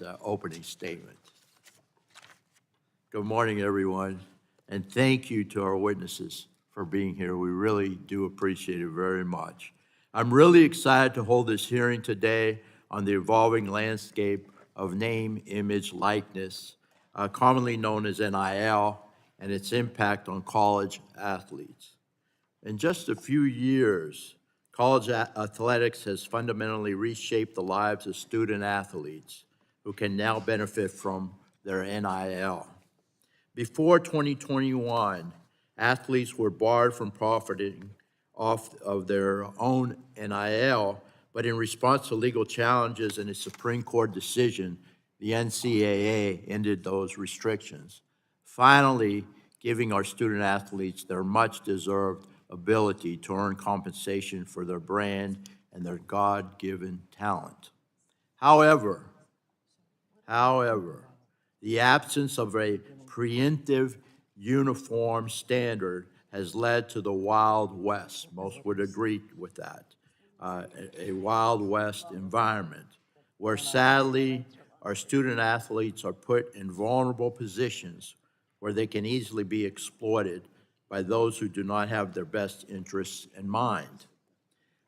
his opening statement. Good morning, everyone, and thank you to our witnesses for being here. We really do appreciate it very much. I'm really excited to hold this hearing today on the evolving landscape of name, image, likeness, commonly known as NIL, and its impact on college athletes. In just a few years, college athletics has fundamentally reshaped the lives of student athletes who can now benefit from their NIL. Before 2021, athletes were barred from profiting off of their own NIL, but in response to legal challenges and a Supreme Court decision, the NCAA ended those restrictions, finally giving our student athletes their much-deserved ability to earn compensation for their brand and their God-given talent. However, the absence of a preemptive uniform standard has led to the Wild West. Most would agree with that. A Wild West environment where sadly our student athletes are put in vulnerable positions where they can easily be exploited by those who do not have their best interests in mind.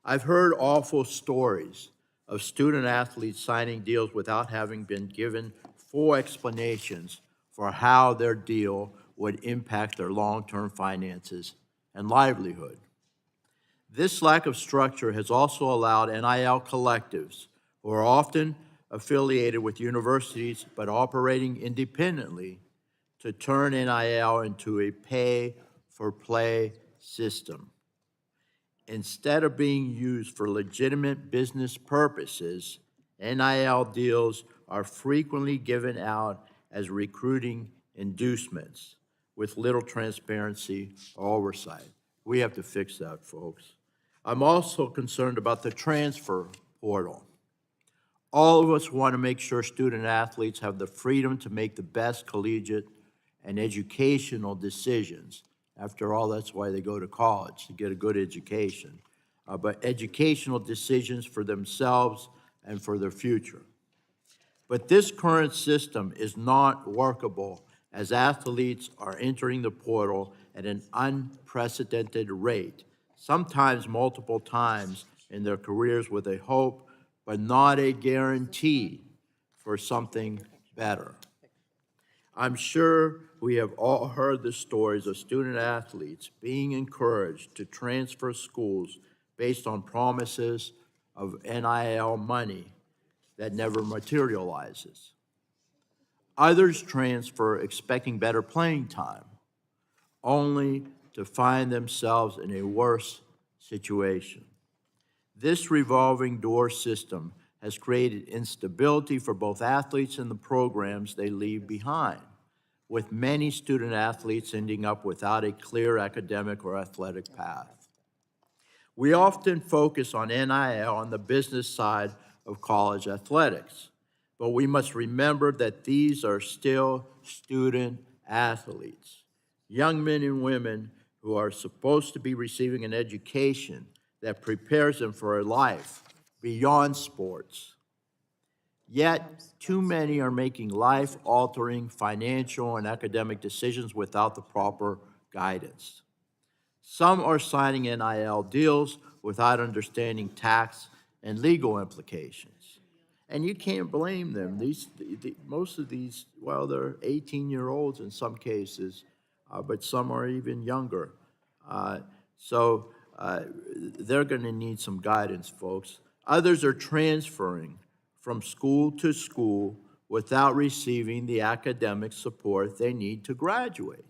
I've heard awful stories of student athletes signing deals without having been given full explanations for how their deal would impact their long-term finances and livelihood. This lack of structure has also allowed NIL collectives, who are often affiliated with universities but operating independently, to turn NIL into a pay-for-play system. Instead of being used for legitimate business purposes, NIL deals are frequently given out as recruiting inducements with little transparency or oversight. We have to fix that, folks. I'm also concerned about the transfer portal. All of us want to make sure student athletes have the freedom to make the best collegiate and educational decisions. After all, that's why they go to college, to get a good education. But educational decisions for themselves and for their future. But this current system is not workable as athletes are entering the portal at an unprecedented rate, sometimes multiple times in their careers with a hope, but not a guarantee for something better. I'm sure we have all heard the stories of student athletes being encouraged to transfer schools based on promises of NIL money that never materializes. Others transfer expecting better playing time, only to find themselves in a worse situation. This revolving door system has created instability for both athletes and the programs they leave behind, with many student athletes ending up without a clear academic or athletic path. We often focus on NIL on the business side of college athletics, but we must remember that these are still student athletes, young men and women who are supposed to be receiving an education that prepares them for a life beyond sports. Yet, too many are making life-altering financial and academic decisions without the proper guidance. Some are signing NIL deals without understanding tax and legal implications. And you can't blame them. Most of these, well, they're 18-year-olds in some cases, but some are even younger. So they're going to need some guidance, folks. Others are transferring from school to school without receiving the academic support they need to graduate.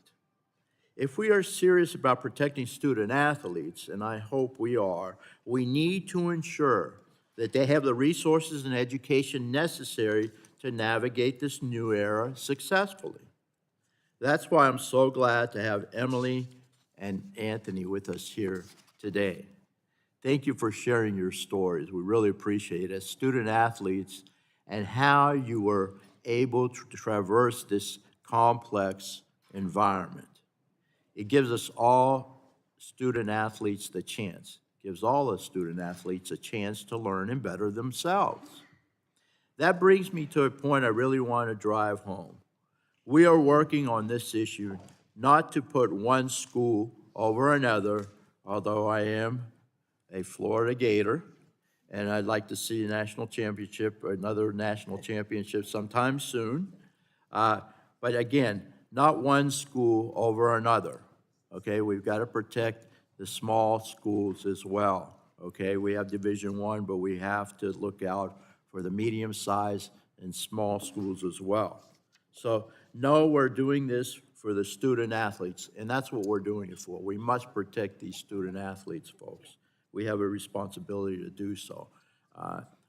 If we are serious about protecting student athletes, and I hope we are, we need to ensure that they have the resources and education necessary to navigate this new era successfully. That's why I'm so glad to have Emily and Anthony with us here today. Thank you for sharing your stories. We really appreciate it as student athletes and how you were able to traverse this complex environment. It gives us all student athletes the chance, gives all the student athletes a chance to learn and better themselves. that brings me to a point I really want to drive home. We are working on this issue not to put one school over another, although I am a Florida Gator, and I'd like to see a national championship, or another national championship sometime soon. But again, not one school over another, okay? We've got to protect the small schools as well, okay? We have Division I, but we have to look out for the medium-sized and small schools as well. So, no, we're doing this for the student athletes, and that's what we're doing it for. We must protect these student athletes, folks. We have a responsibility to do so.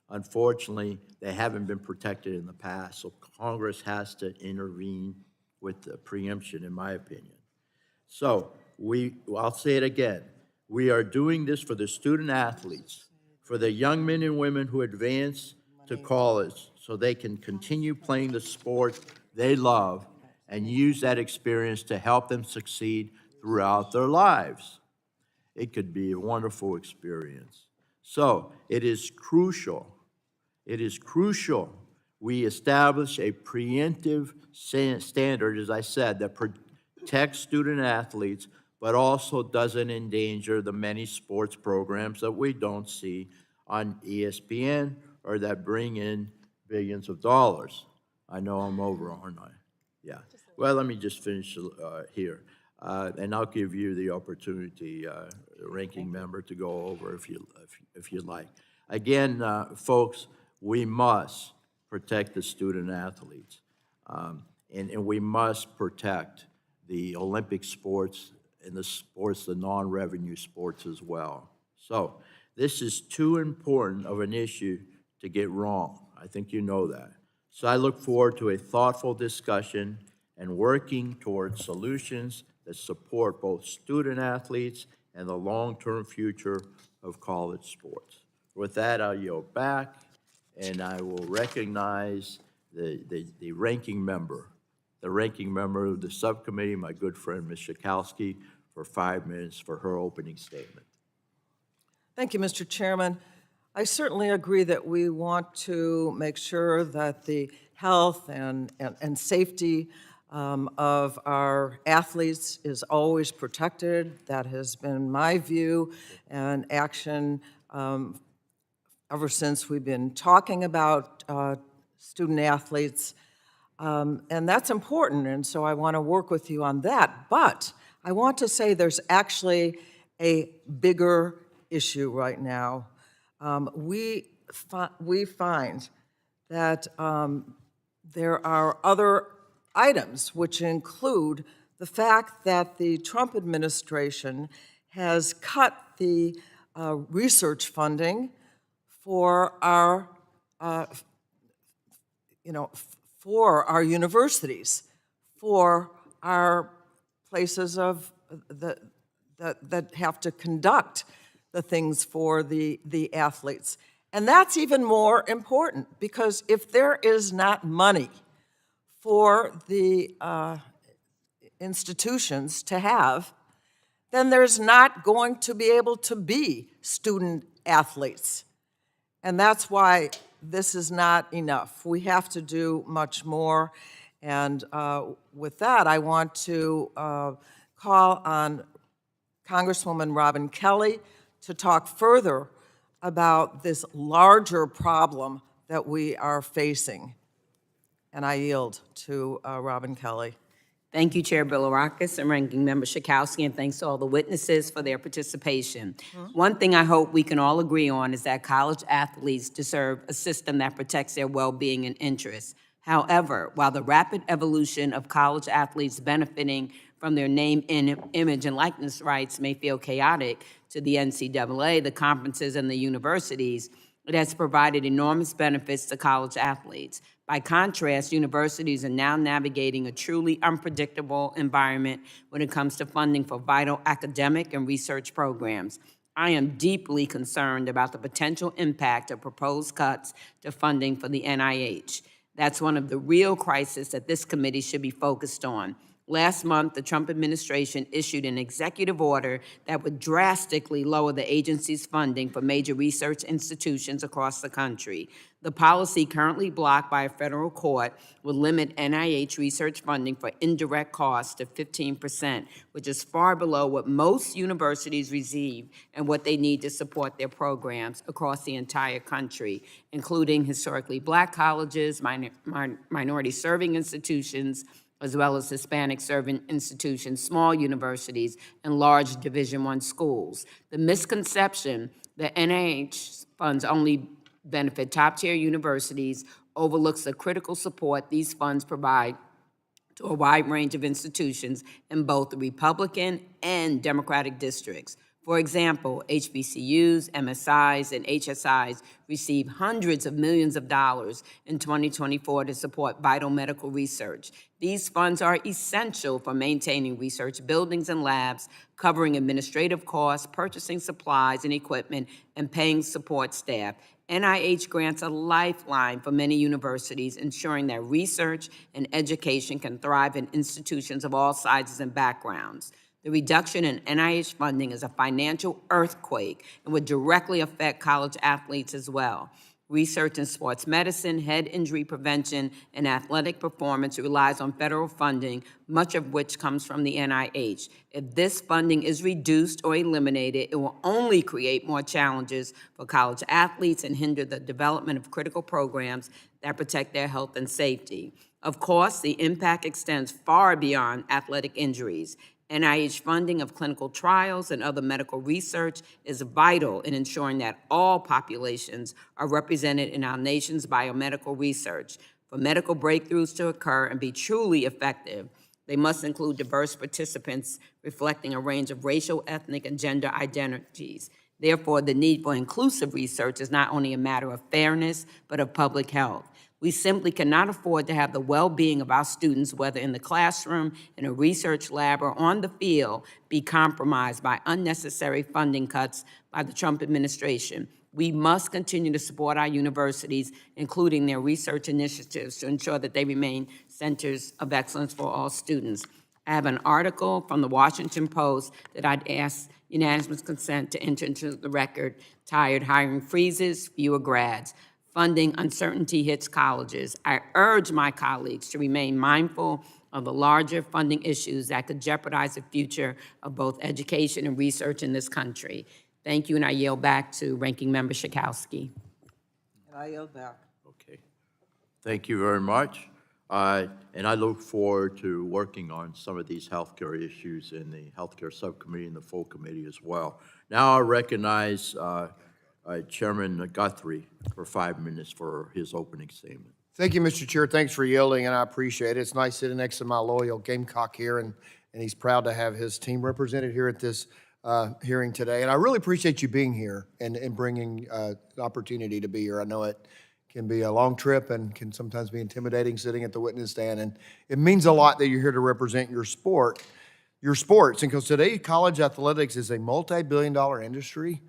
Unfortunately, they haven't been protected in the past, so Congress has to intervene with the preemption, in my opinion. So, I'll say it again. We are doing this for the student athletes, for the young men and women who advance to college so they can continue playing the sport they love and use that experience to help them succeed throughout their lives. It could be a wonderful experience. So it is crucial we establish a preemptive standard, as I said, that protects student athletes, but also doesn't endanger the many sports programs that we don't see on ESPN or that bring in billions of dollars. I know I'm over, aren't I? Yeah. Well, let me just finish here. And I'll give you the opportunity, ranking member, to go over if you'd like. Again, folks, we must protect the student athletes, and we must protect the Olympic sports and the non-revenue sports as well. So this is too important of an issue to get wrong. I think you know that. So I look forward to a thoughtful discussion and working towards solutions that support both student athletes and the long-term future of college sports. With that, I'll yield back, and I will recognize the ranking member of the subcommittee, my good friend, Ms. Schakowsky, for 5 minutes for her opening statement. Thank you, Mr. Chairman. I certainly agree that we want to make sure that the health and safety of our athletes is always protected. That has been my view and action ever since we've been talking about student athletes. And that's important, and so I want to work with you on that. But I want to say there's actually a bigger issue right now. We find that there are other items which include the fact that the Trump administration has cut the research funding for our, for our universities, for our places of that have to conduct the things for the athletes. And that's even more important, because if there is not money for the institutions to have, then there's not going to be able to be student athletes. And that's why this is not enough. We have to do much more. And with that, I want to call on Congresswoman Robin Kelly to talk further about this larger problem that we are facing. And I yield to Robin Kelly. Thank you, Chair Bilirakis and Ranking Member Schakowsky, and thanks to all the witnesses for their participation. One thing I hope we can all agree on is that college athletes deserve a system that protects their well-being and interests. However, while the rapid evolution of college athletes benefiting from their name, image, and likeness rights may feel chaotic to the NCAA, the conferences, and the universities, it has provided enormous benefits to college athletes. By contrast, universities are now navigating a truly unpredictable environment when it comes to funding for vital academic and research programs. I am deeply concerned about the potential impact of proposed cuts to funding for the NIH. That's one of the real crises that this committee should be focused on. Last month, the Trump administration issued an executive order that would drastically lower the agency's funding for major research institutions across the country. The policy, currently blocked by a federal court, would limit NIH research funding for indirect costs to 15%, which is far below what most universities receive and what they need to support their programs across the entire country, including historically Black colleges, minority-serving institutions, as well as Hispanic-serving institutions, small universities, and large Division I schools. The misconception that NIH funds only benefit top-tier universities overlooks the critical support these funds provide to a wide range of institutions in both the Republican and Democratic districts. For example, HBCUs, MSIs, and HSIs receive hundreds of millions of dollars in 2024 to support vital medical research. These funds are essential for maintaining research buildings and labs, covering administrative costs, purchasing supplies and equipment, and paying support staff. NIH grants a lifeline for many universities, ensuring that research and education can thrive in institutions of all sizes and backgrounds. The reduction in NIH funding is a financial earthquake and would directly affect college athletes as well. Research in sports medicine, head injury prevention, and athletic performance relies on federal funding, much of which comes from the NIH. If this funding is reduced or eliminated, it will only create more challenges for college athletes and hinder the development of critical programs that protect their health and safety. Of course, the impact extends far beyond athletic injuries. NIH funding of clinical trials and other medical research is vital in ensuring that all populations are represented in our nation's biomedical research. For medical breakthroughs to occur and be truly effective, they must include diverse participants reflecting a range of racial, ethnic, and gender identities. Therefore, the need for inclusive research is not only a matter of fairness, but of public health. We simply cannot afford to have the well-being of our students, whether in the classroom, in a research lab, or on the field, be compromised by unnecessary funding cuts by the Trump administration. We must continue to support our universities, including their research initiatives, to ensure that they remain centers of excellence for all students. I have an article from the Washington Post that I'd ask unanimous consent to enter into the record, titled "Hiring Freezes, Fewer Grads. Funding uncertainty hits colleges." I urge my colleagues to remain mindful of the larger funding issues that could jeopardize the future of both education and research in this country. Thank you, and I yield back to Ranking Member Schakowsky. And I yield back. Okay. Thank you very much. And I look forward to working on some of these healthcare issues in the healthcare subcommittee and the full committee as well. Now I recognize Chairman Guthrie for 5 minutes for his opening statement. Thank you, Mr. Chair. Thanks for yielding, and I appreciate it. It's nice sitting next to my loyal Gamecock here, and he's proud to have his team represented here at this hearing today. And I really appreciate you being here and bringing the opportunity to be here. I know it can be a long trip and can sometimes be intimidating sitting at the witness stand, and it means a lot that you're here to represent your sports. And because today college athletics is a multi-billion-dollar industry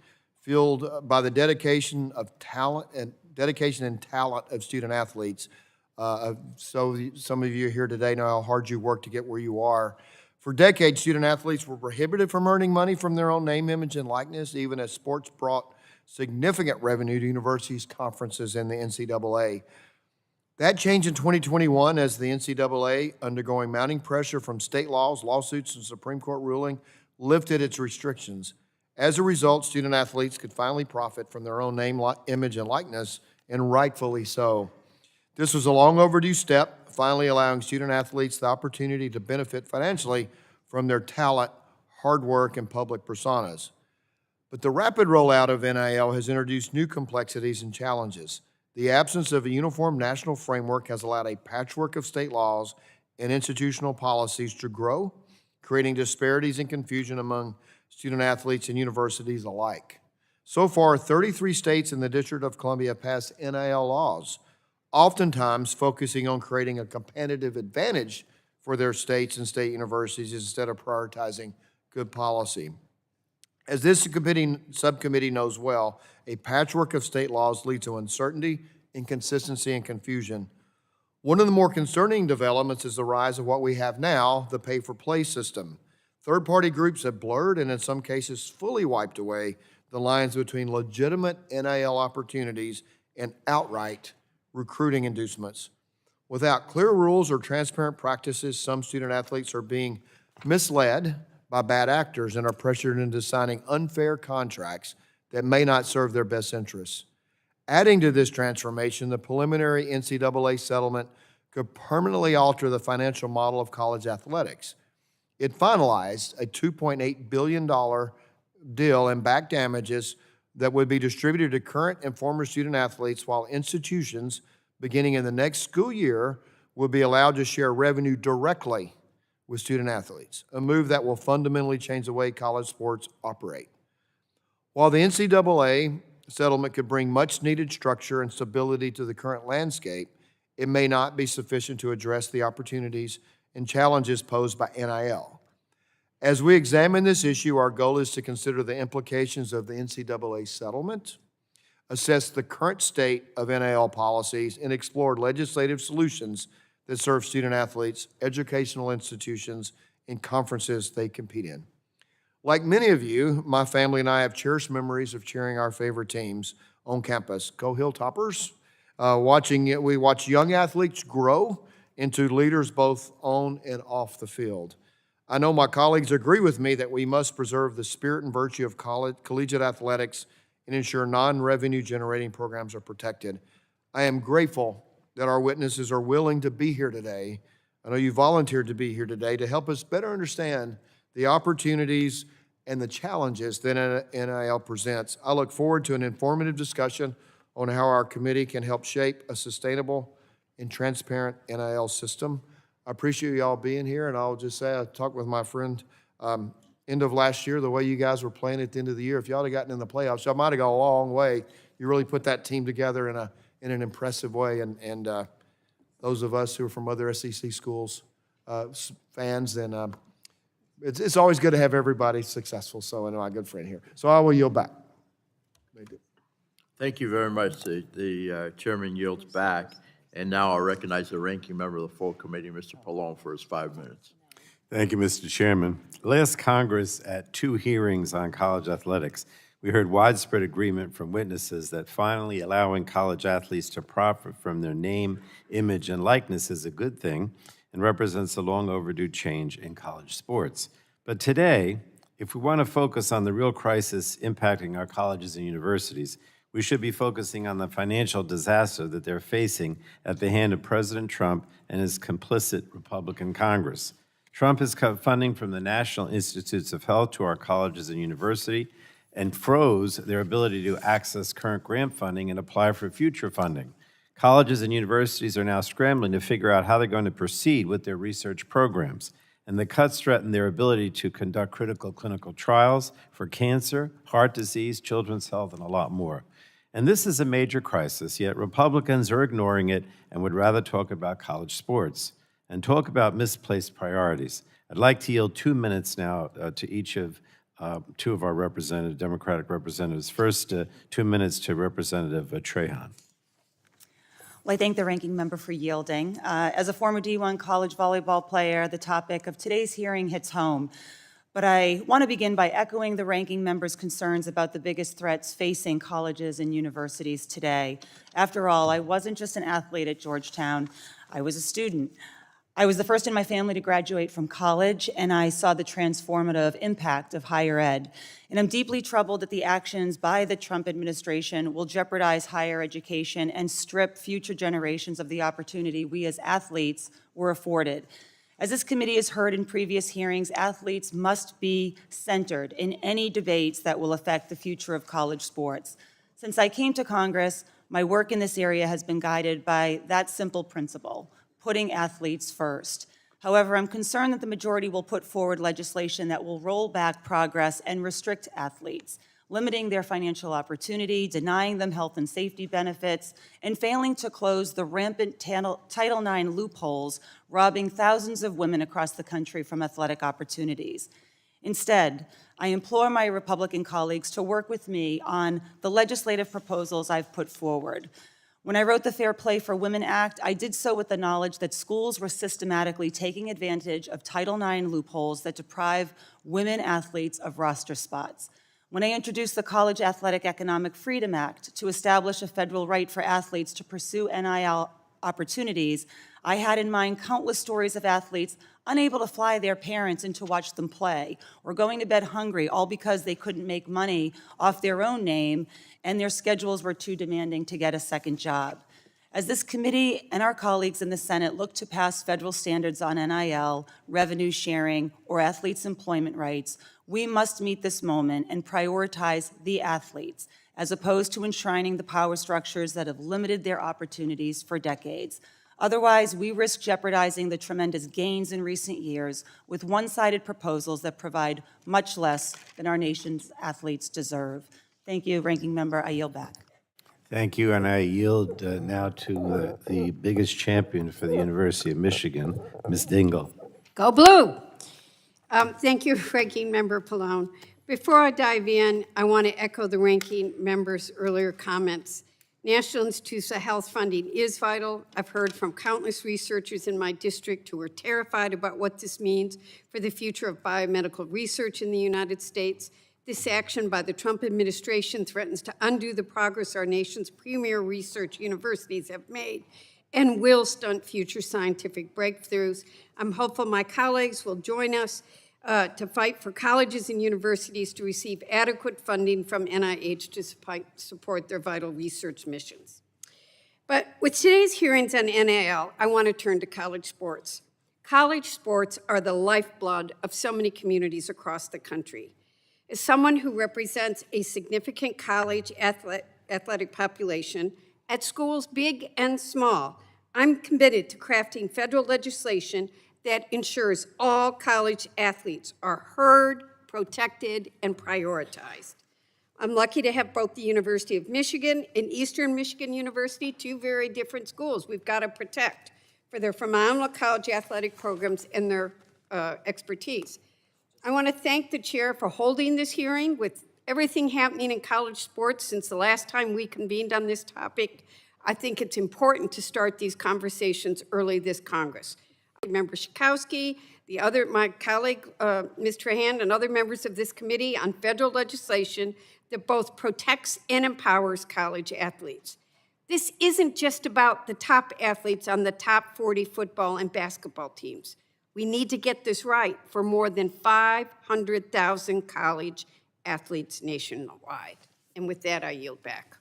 fueled by the dedication and talent of student athletes. So some of you here today know how hard you work to get where you are. For decades, student athletes were prohibited from earning money from their own name, image, and likeness, even as sports brought significant revenue to universities, conferences, and the NCAA. That changed in 2021 as the NCAA, undergoing mounting pressure from state laws, lawsuits, and Supreme Court ruling, lifted its restrictions. As a result, student athletes could finally profit from their own name, image, and likeness, and rightfully so. This was a long overdue step, finally allowing student athletes the opportunity to benefit financially from their talent, hard work, and public personas. But the rapid rollout of NIL has introduced new complexities and challenges. The absence of a uniform national framework has allowed a patchwork of state laws and institutional policies to grow, creating disparities and confusion among student athletes and universities alike. So far, 33 states in the District of Columbia have passed NIL laws, oftentimes focusing on creating a competitive advantage for their states and state universities instead of prioritizing good policy. As this subcommittee knows well, a patchwork of state laws lead to uncertainty, inconsistency, and confusion. One of the more concerning developments is the rise of what we have now, the pay-for-play system. Third-party groups have blurred and in some cases fully wiped away the lines between legitimate NIL opportunities and outright recruiting inducements. Without clear rules or transparent practices, some student athletes are being misled by bad actors and are pressured into signing unfair contracts that may not serve their best interests. Adding to this transformation, the preliminary NCAA settlement could permanently alter the financial model of college athletics. It finalized a $2.8 billion deal in back damages that would be distributed to current and former student athletes, while institutions beginning in the next school year will be allowed to share revenue directly with student athletes, a move that will fundamentally change the way college sports operate. While the NCAA settlement could bring much-needed structure and stability to the current landscape, it may not be sufficient to address the opportunities and challenges posed by NIL. As we examine this issue, our goal is to consider the implications of the NCAA settlement, assess the current state of NIL policies, and explore legislative solutions that serve student athletes, educational institutions, and conferences they compete in. Like many of you, my family and I have cherished memories of cheering our favorite teams on campus. Go Hilltoppers! We watch young athletes grow into leaders both on and off the field. I know my colleagues agree with me that we must preserve the spirit and virtue of collegiate athletics and ensure non-revenue generating programs are protected. I am grateful that our witnesses are willing to be here today. I know you volunteered to be here today to help us better understand the opportunities and the challenges that NIL presents. I look forward to an informative discussion on how our committee can help shape a sustainable and transparent NIL system. I appreciate you all being here, and I'll just say I talked with my friend end of last year, the way you guys were playing at the end of the year. If y'all had gotten in the playoffs, y'all might have gone a long way. You really put that team together in an impressive way, and those of us who are from other SEC schools, fans, and it's always good to have everybody successful. So I know my good friend here. So I will yield back. Thank you very much. The chairman yields back. And now I'll recognize the ranking member of the full committee, Mr. Pallone, for his 5 minutes. Thank you, Mr. Chairman. Last Congress, at 2 hearings on college athletics, we heard widespread agreement from witnesses that finally allowing college athletes to profit from their name, image, and likeness is a good thing and represents a long overdue change in college sports. But today, if we want to focus on the real crisis impacting our colleges and universities, we should be focusing on the financial disaster that they're facing at the hand of President Trump and his complicit Republican Congress. Trump has cut funding from the National Institutes of Health to our colleges and universities and froze their ability to access current grant funding and apply for future funding. Colleges and universities are now scrambling to figure out how they're going to proceed with their research programs. And the cuts threaten their ability to conduct critical clinical trials for cancer, heart disease, children's health, and a lot more. And this is a major crisis, yet Republicans are ignoring it and would rather talk about college sports and talk about misplaced priorities. I'd like to yield 2 minutes now to each of 2 of our Democratic representatives. First, 2 minutes to Representative Trahan. Well, I thank the ranking member for yielding. As a former D1 college volleyball player, the topic of today's hearing hits home. But I want to begin by echoing the ranking member's concerns about the biggest threats facing colleges and universities today. After all, I wasn't just an athlete at Georgetown, I was a student. I was the first in my family to graduate from college, and I saw the transformative impact of higher ed. And I'm deeply troubled that the actions by the Trump administration will jeopardize higher education and strip future generations of the opportunity we as athletes were afforded. As this committee has heard in previous hearings, athletes must be centered in any debates that will affect the future of college sports. Since I came to Congress, my work in this area has been guided by that simple principle: putting athletes first. However, I'm concerned that the majority will put forward legislation that will roll back progress and restrict athletes, limiting their financial opportunity, denying them health and safety benefits, and failing to close the rampant Title IX loopholes, robbing thousands of women across the country from athletic opportunities. Instead, I implore my Republican colleagues to work with me on the legislative proposals I've put forward. When I wrote the Fair Play for Women Act, I did so with the knowledge that schools were systematically taking advantage of Title IX loopholes that deprive women athletes of roster spots. When I introduced the College Athletic Economic Freedom Act to establish a federal right for athletes to pursue NIL opportunities, I had in mind countless stories of athletes unable to fly their parents in to watch them play, or going to bed hungry, all because they couldn't make money off their own name and their schedules were too demanding to get a second job. As this committee and our colleagues in the Senate look to pass federal standards on NIL, revenue sharing, or athletes' employment rights, we must meet this moment and prioritize the athletes, as opposed to enshrining the power structures that have limited their opportunities for decades. Otherwise, we risk jeopardizing the tremendous gains in recent years with one-sided proposals that provide much less than our nation's athletes deserve. Thank you, Ranking Member. I yield back. Thank you, and I yield now to the biggest champion for the University of Michigan, Ms. Dingle. Go Blue! Thank you, Ranking Member Pallone. Before I dive in, I want to echo the Ranking Member's earlier comments. National Institutes of Health funding is vital. I've heard from countless researchers in my district who are terrified about what this means for the future of biomedical research in the United States. This action by the Trump administration threatens to undo the progress our nation's premier research universities have made and will stunt future scientific breakthroughs. I'm hopeful my colleagues will join us to fight for colleges and universities to receive adequate funding from NIH to support their vital research missions. But with today's hearings on NIL, I want to turn to college sports. College sports are the lifeblood of so many communities across the country. As someone who represents a significant college athletic population at schools big and small, I'm committed to crafting federal legislation that ensures all college athletes are heard, protected, and prioritized. I'm lucky to have both the University of Michigan and Eastern Michigan University, two very different schools we've got to protect for their phenomenal college athletic programs and their expertise. I want to thank the chair for holding this hearing. With everything happening in college sports since the last time we convened on this topic, I think it's important to start these conversations early this Congress. Member Schakowsky, my colleague, Ms. Trahan, and other members of this committee on federal legislation that both protects and empowers college athletes. This isn't just about the top athletes on the top 40 football and basketball teams. We need to get this right for more than 500,000 college athletes nationwide. And with that, I yield back.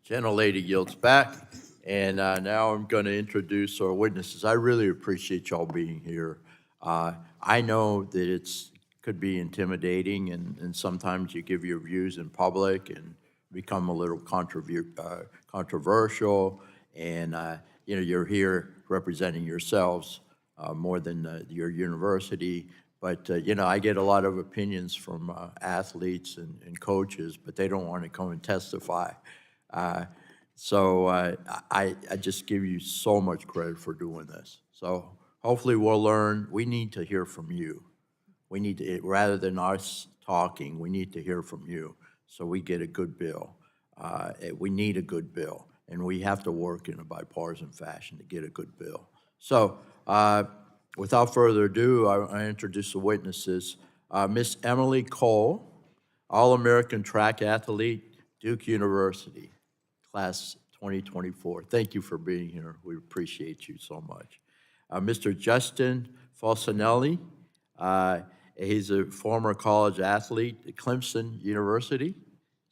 Gentlelady yields back. And now I'm going to introduce our witnesses. I really appreciate y'all being here. I know that it could be intimidating, and sometimes you give your views in public and become a little controversial. And you're here representing yourselves more than your university. But I get a lot of opinions from athletes and coaches, but they don't want to come and testify. So I just give you so much credit for doing this. So hopefully we'll learn. We need to hear from you. We need to, rather than us talking, we need to hear from you so we get a good bill. We need a good bill, and we have to work in a bipartisan fashion to get a good bill. So without further ado, I introduce the witnesses. Miss Emily Cole, All-American track athlete, Duke University. Class 2024. Thank you for being here. We appreciate you so much. Mr. Justin Falcinelli, he's a former college athlete at Clemson University,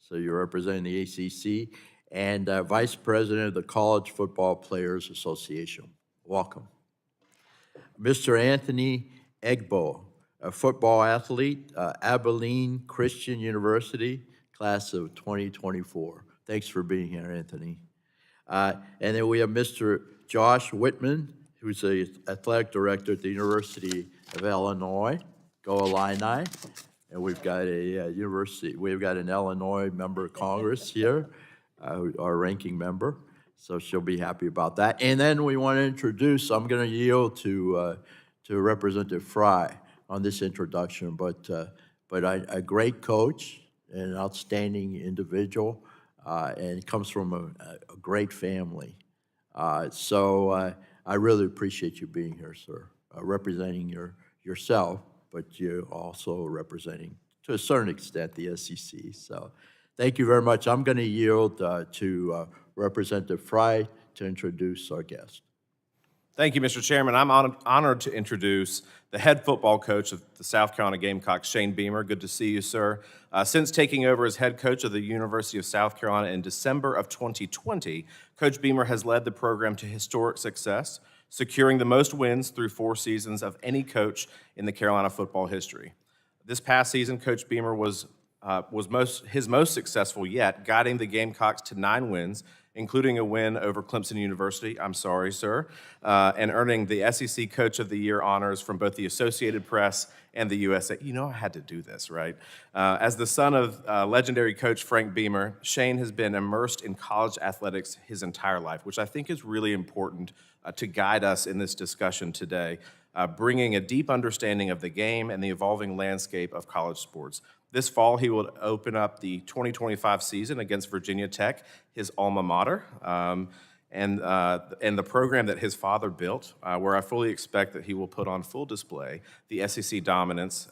so you're representing the ACC, and Vice President of the College Football Players Association. Welcome. Mr. Anthony Egbo, a football athlete, Abilene Christian University, class of 2024. Thanks for being here, Anthony. And then we have Mr. Josh Whitman, who's the athletic director at the University of Illinois. Go Illini. And we've got we've got an Illinois member of Congress here, our ranking member. So she'll be happy about that. And then we want to introduce, I'm going to yield to Representative Fry on this introduction, but a great coach, an outstanding individual, and comes from a great family. So I really appreciate you being here, sir, representing yourself, but you also representing, to a certain extent, the SEC. So thank you very much. I'm going to yield to Representative Fry to introduce our guest. Thank you, Mr. Chairman. I'm honored to introduce the head football coach of the South Carolina Gamecocks, Shane Beamer. Good to see you, sir. Since taking over as head coach of the University of South Carolina in December of 2020, Coach Beamer has led the program to historic success, securing the most wins through 4 seasons of any coach in the Carolina football history. This past season, Coach Beamer was his most successful yet, guiding the Gamecocks to 9 wins, including a win over Clemson University, I'm sorry, sir, and earning the SEC Coach of the Year honors from both the Associated Press and the USA. You know I had to do this, right? As the son of legendary coach Frank Beamer, Shane has been immersed in college athletics his entire life, which I think is really important to guide us in this discussion today, bringing a deep understanding of the game and the evolving landscape of college sports. This fall, he will open up the 2025 season against Virginia Tech, his alma mater, and the program that his father built, where I fully expect that he will put on full display the SEC dominance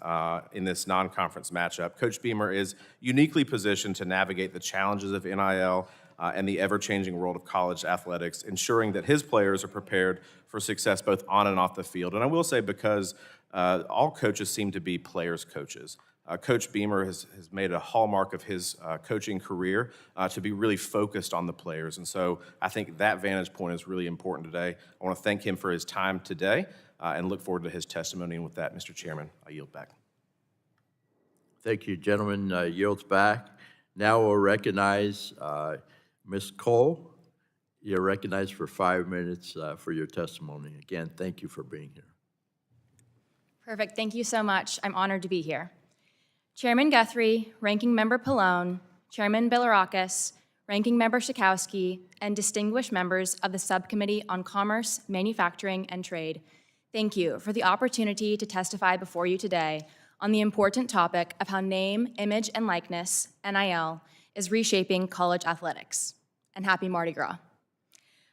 in this non-conference matchup. Coach Beamer is uniquely positioned to navigate the challenges of NIL and the ever-changing world of college athletics, ensuring that his players are prepared for success both on and off the field. And I will say, because all coaches seem to be players' coaches, Coach Beamer has made a hallmark of his coaching career to be really focused on the players. And so I think that vantage point is really important today. I want to thank him for his time today and look forward to his testimony. And with that, Mr. Chairman, I yield back. Thank you, gentlemen. Yields back. Now we'll recognize Ms. Cole. You're recognized for 5 minutes for your testimony. Again, thank you for being here. Perfect. Thank you so much. I'm honored to be here. Chairman Guthrie, Ranking Member Pallone, Chairman Bilirakis, Ranking Member Schakowsky, and distinguished members of the Subcommittee on Commerce, Manufacturing, and Trade, thank you for the opportunity to testify before you today on the important topic of how name, image, and likeness, NIL, is reshaping college athletics. And happy Mardi Gras.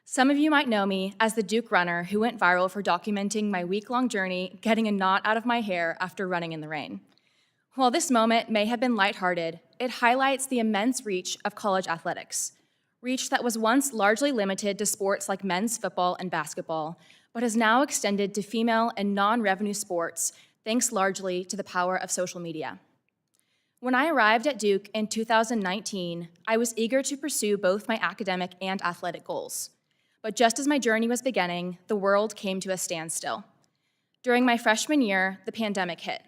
Some of you might know me as the Duke runner who went viral for documenting my week-long journey getting a knot out of my hair after running in the rain. While this moment may have been lighthearted, it highlights the immense reach of college athletics, reach that was once largely limited to sports like men's football and basketball, but has now extended to female and non-revenue sports, thanks largely to the power of social media. When I arrived at Duke in 2019, I was eager to pursue both my academic and athletic goals. But just as my journey was beginning, the world came to a standstill. During my freshman year, the pandemic hit.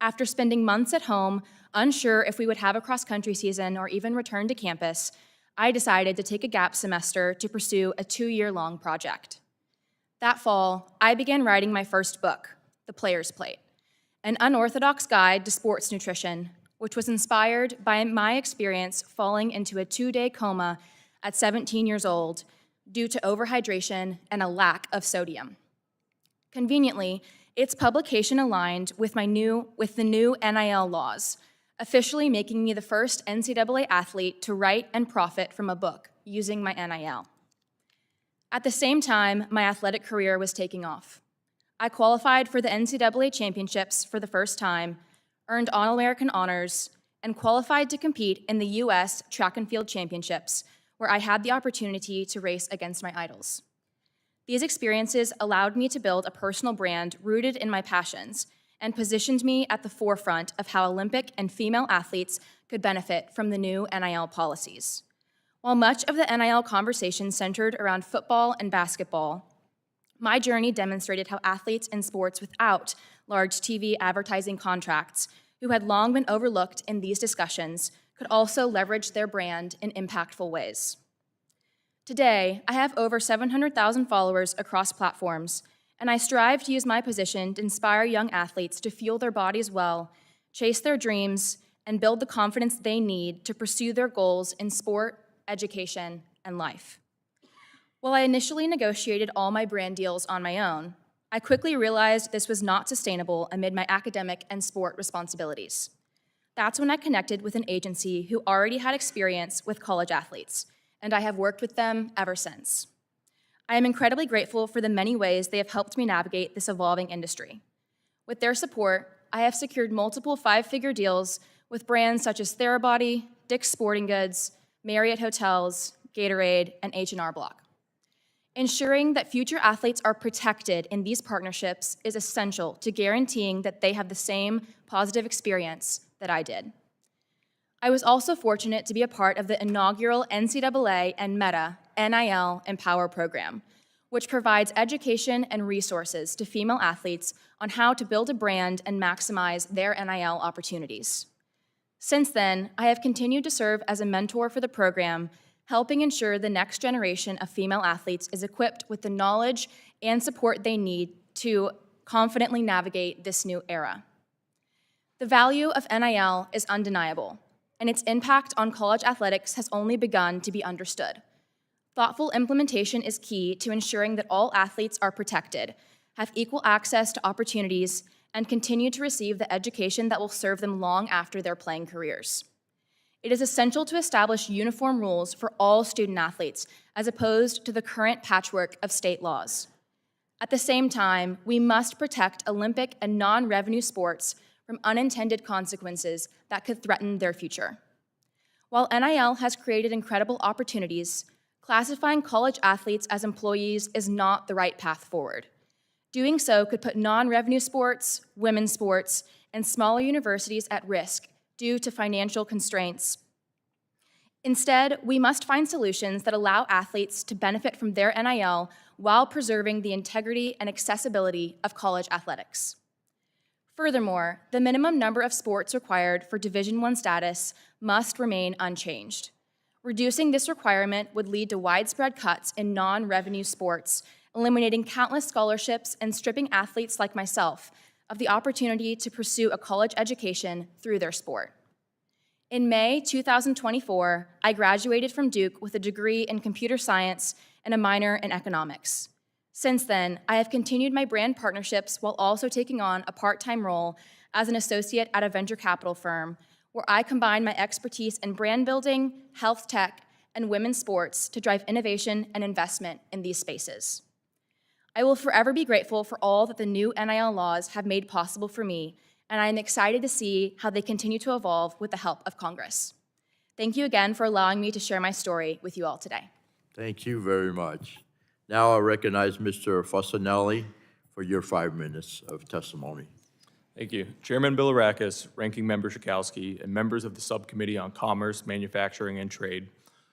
After spending months at home, unsure if we would have a cross-country season or even return to campus, I decided to take a gap semester to pursue a 2-year-long project. That fall, I began writing my first book, The Player's Plate, an unorthodox guide to sports nutrition, which was inspired by my experience falling into a 2-day coma at 17 years old due to overhydration and a lack of sodium. Conveniently, its publication aligned with the new NIL laws, officially making me the first NCAA athlete to write and profit from a book using my NIL. At the same time, my athletic career was taking off. I qualified for the NCAA championships for the first time, earned All-American honors, and qualified to compete in the U.S. Track and Field Championships, where I had the opportunity to race against my idols. These experiences allowed me to build a personal brand rooted in my passions and positioned me at the forefront of how Olympic and female athletes could benefit from the new NIL policies. While much of the NIL conversation centered around football and basketball, my journey demonstrated how athletes in sports without large TV advertising contracts, who had long been overlooked in these discussions, could also leverage their brand in impactful ways. Today, I have over 700,000 followers across platforms, and I strive to use my position to inspire young athletes to fuel their bodies well, chase their dreams, and build the confidence they need to pursue their goals in sport, education, and life. While I initially negotiated all my brand deals on my own, I quickly realized this was not sustainable amid my academic and sport responsibilities. That's when I connected with an agency who already had experience with college athletes, and I have worked with them ever since. I am incredibly grateful for the many ways they have helped me navigate this evolving industry. With their support, I have secured multiple five-figure deals with brands such as Therabody, Dick's Sporting Goods, Marriott Hotels, Gatorade, and H&R Block. Ensuring that future athletes are protected in these partnerships is essential to guaranteeing that they have the same positive experience that I did. I was also fortunate to be a part of the inaugural NCAA and Meta NIL Empower program, which provides education and resources to female athletes on how to build a brand and maximize their NIL opportunities. Since then, I have continued to serve as a mentor for the program, helping ensure the next generation of female athletes is equipped with the knowledge and support they need to confidently navigate this new era. The value of NIL is undeniable, and its impact on college athletics has only begun to be understood. Thoughtful implementation is key to ensuring that all athletes are protected, have equal access to opportunities, and continue to receive the education that will serve them long after their playing careers. It is essential to establish uniform rules for all student athletes, as opposed to the current patchwork of state laws. At the same time, we must protect Olympic and non-revenue sports from unintended consequences that could threaten their future. While NIL has created incredible opportunities, classifying college athletes as employees is not the right path forward. Doing so could put non-revenue sports, women's sports, and smaller universities at risk due to financial constraints. Instead, we must find solutions that allow athletes to benefit from their NIL while preserving the integrity and accessibility of college athletics. Furthermore, the minimum number of sports required for Division I status must remain unchanged. Reducing this requirement would lead to widespread cuts in non-revenue sports, eliminating countless scholarships and stripping athletes like myself of the opportunity to pursue a college education through their sport. In May 2024, I graduated from Duke with a degree in computer science and a minor in economics. Since then, I have continued my brand partnerships while also taking on a part-time role as an associate at a venture capital firm, where I combine my expertise in brand building, health tech, and women's sports to drive innovation and investment in these spaces. I will forever be grateful for all that the new NIL laws have made possible for me, and I am excited to see how they continue to evolve with the help of Congress. Thank you again for allowing me to share my story with you all today. Thank you very much. Now I recognize Mr. Falcinelli for your 5 minutes of testimony. Thank you. Chairman Bilirakis, Ranking Member Schakowsky, and members of the Subcommittee on Commerce, Manufacturing, and Trade,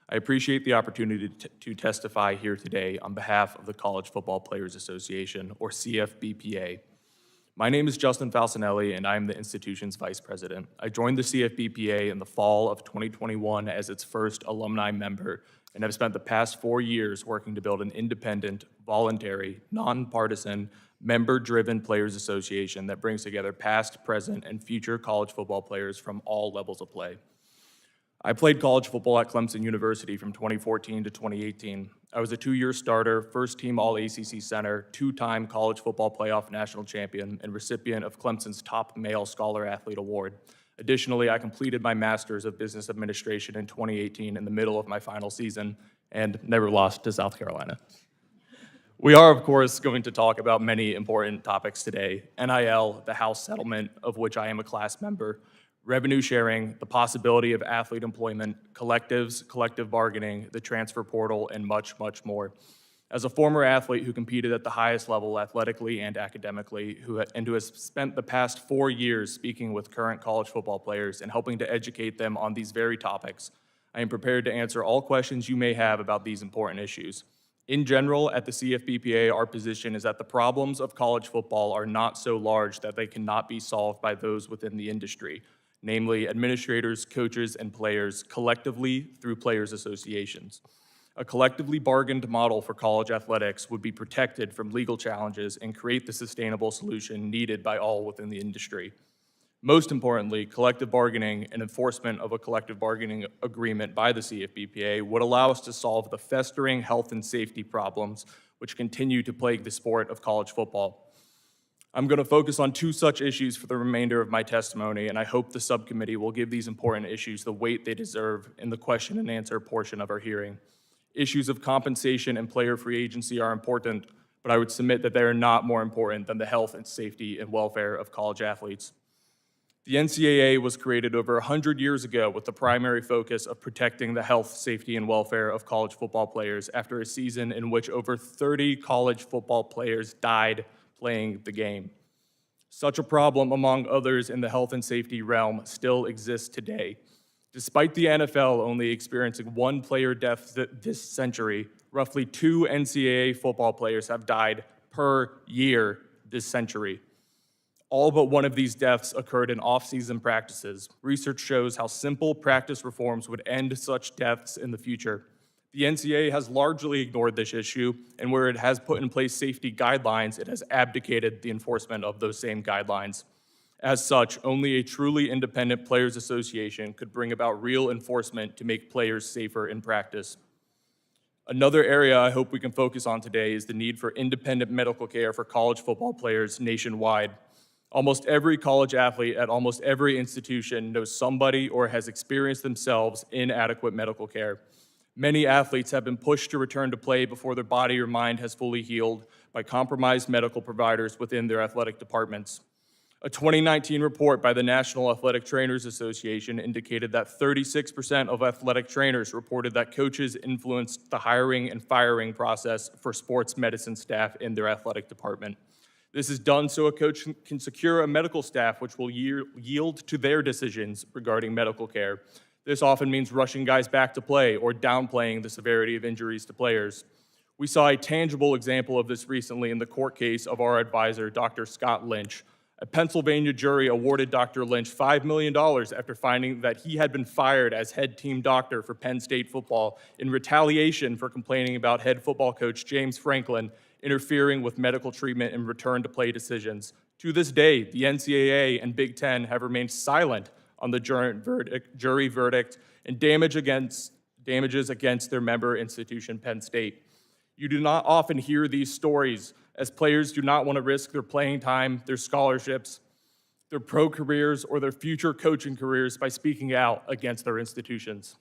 I appreciate the opportunity to testify here today on behalf of the College Football Players Association, or CFBPA. My name is Justin Falcinelli, and I am the institution's vice president. I joined the CFBPA in the fall of 2021 as its first alumni member, and have spent the past 4 years working to build an independent, voluntary, nonpartisan, member-driven players association that brings together past, present, and future college football players from all levels of play. I played college football at Clemson University from 2014 to 2018. I was a 2-year starter, first-team All-ACC center, 2-time college football playoff national champion, and recipient of Clemson's top male scholar athlete award. Additionally, I completed my Master's of Business Administration in 2018 in the middle of my final season and never lost to South Carolina. We are, of course, going to talk about many important topics today: NIL, the House settlement, of which I am a class member, revenue sharing, the possibility of athlete employment, collectives, collective bargaining, the transfer portal, and much, much more. As a former athlete who competed at the highest level athletically and academically, who has spent the past 4 years speaking with current college football players and helping to educate them on these very topics, I am prepared to answer all questions you may have about these important issues. In general, at the CFBPA, our position is that the problems of college football are not so large that they cannot be solved by those within the industry, namely administrators, coaches, and players collectively through players' associations. A collectively bargained model for college athletics would be protected from legal challenges and create the sustainable solution needed by all within the industry. Most importantly, collective bargaining and enforcement of a collective bargaining agreement by the CFBPA would allow us to solve the festering health and safety problems which continue to plague the sport of college football. I'm going to focus on two such issues for the remainder of my testimony, and I hope the subcommittee will give these important issues the weight they deserve in the question and answer portion of our hearing. Issues of compensation and player free agency are important, but I would submit that they are not more important than the health and safety and welfare of college athletes. The NCAA was created over 100 years ago with the primary focus of protecting the health, safety, and welfare of college football players after a season in which over 30 college football players died playing the game. Such a problem, among others in the health and safety realm, still exists today. Despite the NFL only experiencing one player death this century, roughly 2 NCAA football players have died per year this century. All but one of these deaths occurred in off-season practices. Research shows how simple practice reforms would end such deaths in the future. The NCAA has largely ignored this issue, and where it has put in place safety guidelines, it has abdicated the enforcement of those same guidelines. As such, only a truly independent players' association could bring about real enforcement to make players safer in practice. Another area I hope we can focus on today is the need for independent medical care for college football players nationwide. Almost every college athlete at almost every institution knows somebody or has experienced themselves inadequate medical care. Many athletes have been pushed to return to play before their body or mind has fully healed by compromised medical providers within their athletic departments. A 2019 report by the National Athletic Trainers Association indicated that 36% of athletic trainers reported that coaches influenced the hiring and firing process for sports medicine staff in their athletic department. This is done so a coach can secure a medical staff which will yield to their decisions regarding medical care. This often means rushing guys back to play or downplaying the severity of injuries to players. We saw a tangible example of this recently in the court case of our advisor, Dr. Scott Lynch. A Pennsylvania jury awarded Dr. Lynch $5 million after finding that he had been fired as head team doctor for Penn State football in retaliation for complaining about head football coach James Franklin interfering with medical treatment and return to play decisions. To this day, the NCAA and Big Ten have remained silent on the jury verdict and damages against their member institution, Penn State. You do not often hear these stories, as players do not want to risk their playing time, their scholarships, their pro careers, or their future coaching careers by speaking out against their institutions.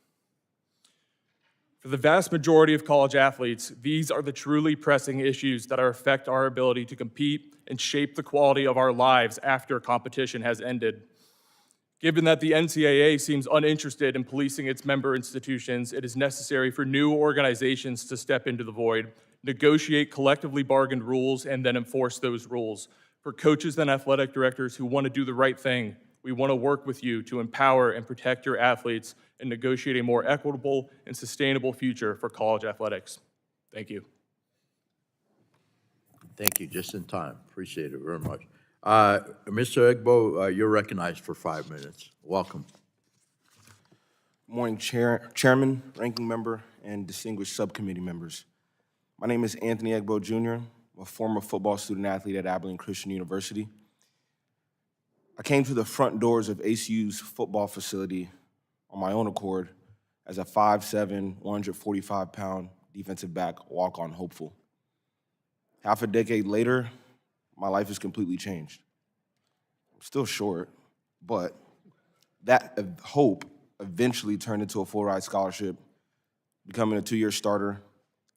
For the vast majority of college athletes, these are the truly pressing issues that affect our ability to compete and shape the quality of our lives after competition has ended. Given that the NCAA seems uninterested in policing its member institutions, it is necessary for new organizations to step into the void, negotiate collectively bargained rules, and then enforce those rules. For coaches and athletic directors who want to do the right thing, we want to work with you to empower and protect your athletes and negotiate a more equitable and sustainable future for college athletics. Thank you. Thank you, just in time. Appreciate it very much. Mr. Egbo, you're recognized for 5 minutes. Welcome. Morning, Chairman, Ranking Member, and distinguished subcommittee members. My name is Anthony Egbo Jr., I'm a former football student athlete at Abilene Christian University. I came to the front doors of ACU's football facility on my own accord as a 5'7", 145-pound defensive back walk-on hopeful. Half a decade later, my life has completely changed. I'm still short, but that hope eventually turned into a full-ride scholarship, becoming a 2-year starter,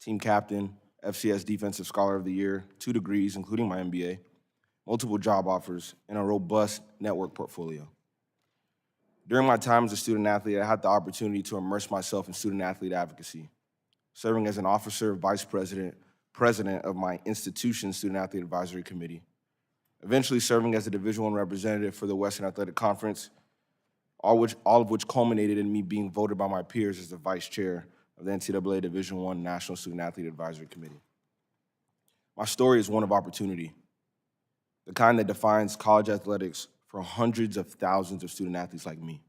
team captain, FCS Defensive Scholar of the Year, 2 degrees, including my MBA, multiple job offers, and a robust network portfolio. During my time as a student athlete, I had the opportunity to immerse myself in student athlete advocacy, serving as an officer, vice president, president of my institution's Student Athlete Advisory Committee, eventually serving as a Division I representative for the Western Athletic Conference, all of which culminated in me being voted by my peers as the vice chair of the NCAA Division I National Student Athlete Advisory Committee. My story is one of opportunity, the kind that defines college athletics for hundreds of thousands of student athletes like me.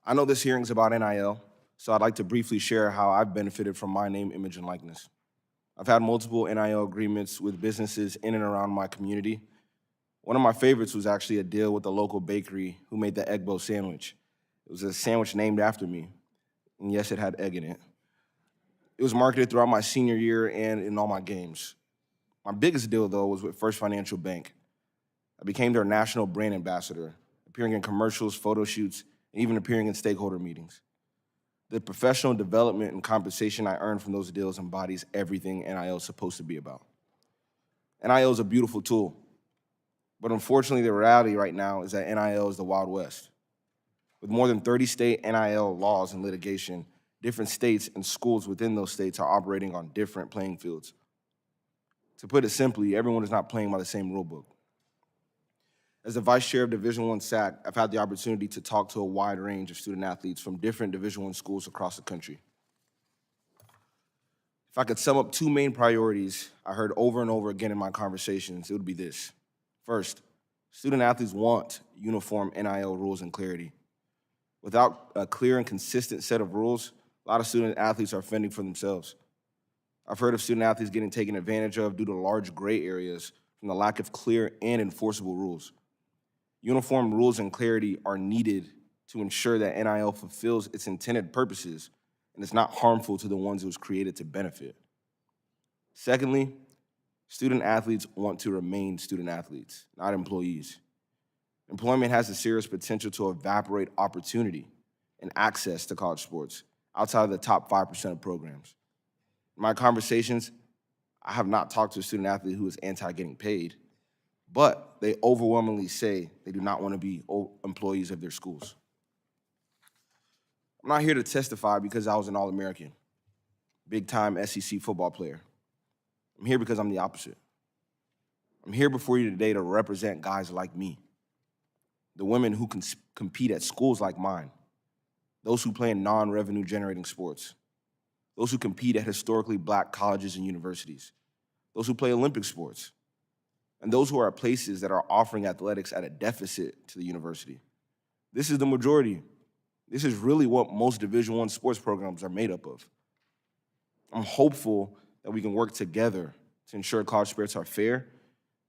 I know this hearing is about NIL, so I'd like to briefly share how I've benefited from my name, image, and likeness. I've had multiple NIL agreements with businesses in and around my community. One of my favorites was actually a deal with a local bakery who made the Egbo sandwich. It was a sandwich named after me, and yes, it had egg in it. It was marketed throughout my senior year and in all my games. My biggest deal, though, was with First Financial Bank. I became their national brand ambassador, appearing in commercials, photo shoots, and even appearing in stakeholder meetings. The professional development and compensation I earned from those deals embodies everything NIL is supposed to be about. NIL is a beautiful tool, but unfortunately the reality right now is that NIL is the Wild West. With more than 30 state NIL laws and litigation, different states and schools within those states are operating on different playing fields. To put it simply, everyone is not playing by the same rule book. As the vice chair of Division I SAC, I've had the opportunity to talk to a wide range of student athletes from different Division I schools across the country. If I could sum up two main priorities I heard over and over again in my conversations, it would be this. First, student athletes want uniform NIL rules and clarity. Without a clear and consistent set of rules, a lot of student athletes are fending for themselves. I've heard of student athletes getting taken advantage of due to large gray areas from the lack of clear and enforceable rules. Uniform rules and clarity are needed to ensure that NIL fulfills its intended purposes and is not harmful to the ones it was created to benefit. Secondly, student athletes want to remain student athletes, not employees. Employment has a serious potential to evaporate opportunity and access to college sports outside of the top 5% of programs. In my conversations, I have not talked to a student athlete who is anti-getting paid, but they overwhelmingly say they do not want to be employees of their schools. I'm not here to testify because I was an All-American, big-time SEC football player. I'm here because I'm the opposite. I'm here before you today to represent guys like me, the women who can compete at schools like mine, those who play in non-revenue generating sports, those who compete at historically Black colleges and universities, those who play Olympic sports, and those who are at places that are offering athletics at a deficit to the university. This is the majority. This is really what most Division I sports programs are made up of. I'm hopeful that we can work together to ensure college sports are fair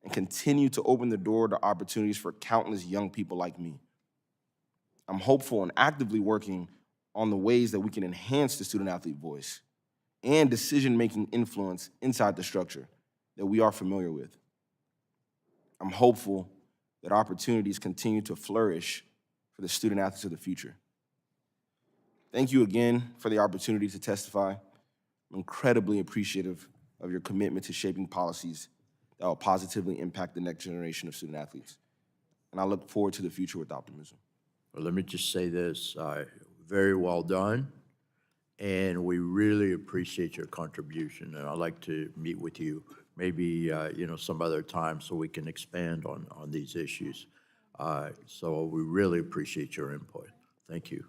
and continue to open the door to opportunities for countless young people like me. I'm hopeful and actively working on the ways that we can enhance the student-athlete voice and decision-making influence inside the structure that we are familiar with. I'm hopeful that opportunities continue to flourish for the student-athletes of the future. Thank you again for the opportunity to testify. I'm incredibly appreciative of your commitment to shaping policies that will positively impact the next generation of student-athletes. And I look forward to the future with optimism. Well, let me just say this, very well done, and we really appreciate your contribution, and I'd like to meet with you maybe, some other time so we can expand on these issues. So we really appreciate your input. Thank you.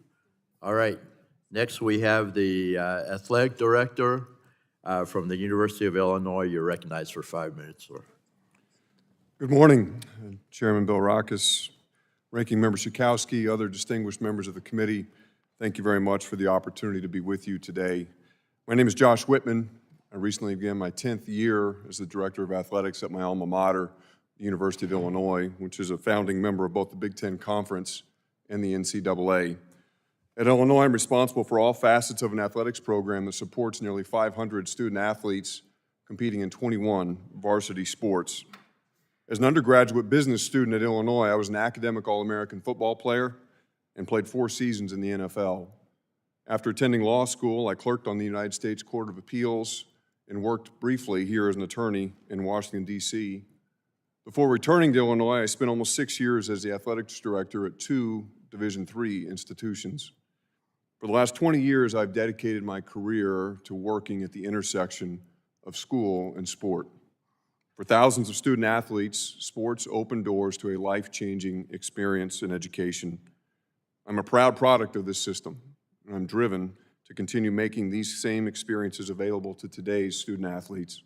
All right, next we have the athletic director from the University of Illinois. You're recognized for 5 minutes, sir. Good morning, Chairman Bilirakis, Ranking Member Schakowsky, other distinguished members of the committee. Thank you very much for the opportunity to be with you today. My name is Josh Whitman. I recently began my 10th year as the Director of Athletics at my alma mater, the University of Illinois, which is a founding member of both the Big Ten Conference and the NCAA. At Illinois, I'm responsible for all facets of an athletics program that supports nearly 500 student athletes competing in 21 varsity sports. As an undergraduate business student at Illinois, I was an academic All-American football player and played 4 seasons in the NFL. After attending law school, I clerked on the United States Court of Appeals and worked briefly here as an attorney in Washington, D.C. Before returning to Illinois, I spent almost 6 years as the athletics director at 2 Division III institutions. For the last 20 years, I've dedicated my career to working at the intersection of school and sport. For thousands of student athletes, sports open doors to a life-changing experience and education. I'm a proud product of this system, and I'm driven to continue making these same experiences available to today's student athletes.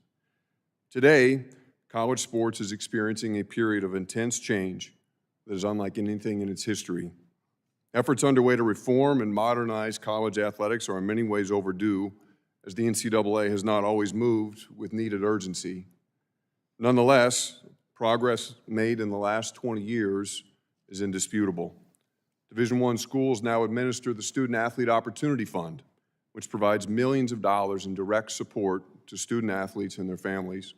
Today, college sports is experiencing a period of intense change that is unlike anything in its history. Efforts underway to reform and modernize college athletics are in many ways overdue, as the NCAA has not always moved with needed urgency. Nonetheless, progress made in the last 20 years is indisputable. Division I schools now administer the Student Athlete Opportunity Fund, which provides millions of dollars in direct support to student athletes and their families.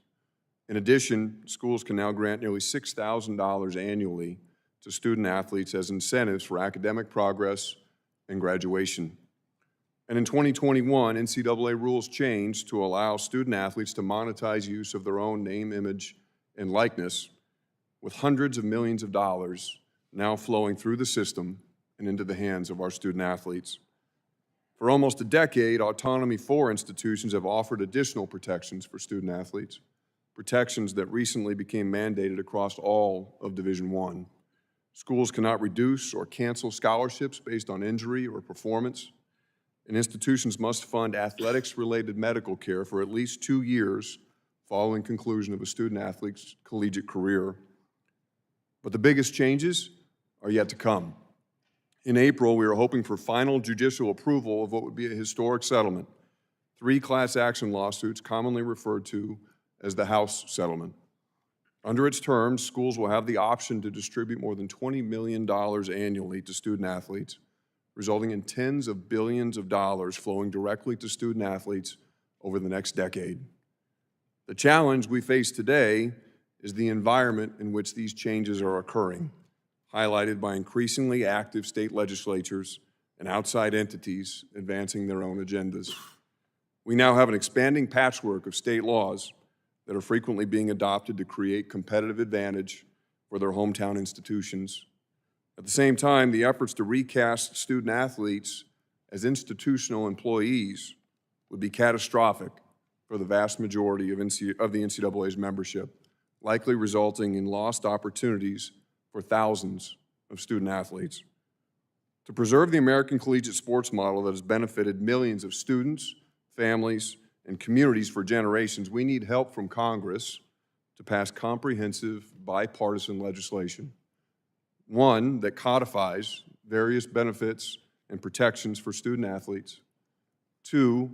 In addition, schools can now grant nearly $6,000 annually to student athletes as incentives for academic progress and graduation. And in 2021, NCAA rules changed to allow student athletes to monetize use of their own name, image, and likeness, with hundreds of millions of dollars now flowing through the system and into the hands of our student athletes. For almost a decade, Autonomy IV institutions have offered additional protections for student athletes, protections that recently became mandated across all of Division I. Schools cannot reduce or cancel scholarships based on injury or performance, and institutions must fund athletics-related medical care for at least 2 years following conclusion of a student athlete's collegiate career. But the biggest changes are yet to come. In April, we are hoping for final judicial approval of what would be a historic settlement, 3 class action lawsuits commonly referred to as the House settlement. Under its terms, schools will have the option to distribute more than $20 million annually to student athletes, resulting in tens of billions of dollars flowing directly to student athletes over the next decade. The challenge we face today is the environment in which these changes are occurring, highlighted by increasingly active state legislatures and outside entities advancing their own agendas. We now have an expanding patchwork of state laws that are frequently being adopted to create competitive advantage for their hometown institutions. At the same time, the efforts to recast student athletes as institutional employees would be catastrophic for the vast majority of the NCAA's membership, likely resulting in lost opportunities for thousands of student athletes. To preserve the American collegiate sports model that has benefited millions of students, families, and communities for generations, we need help from Congress to pass comprehensive bipartisan legislation. One that codifies various benefits and protections for student athletes. 2,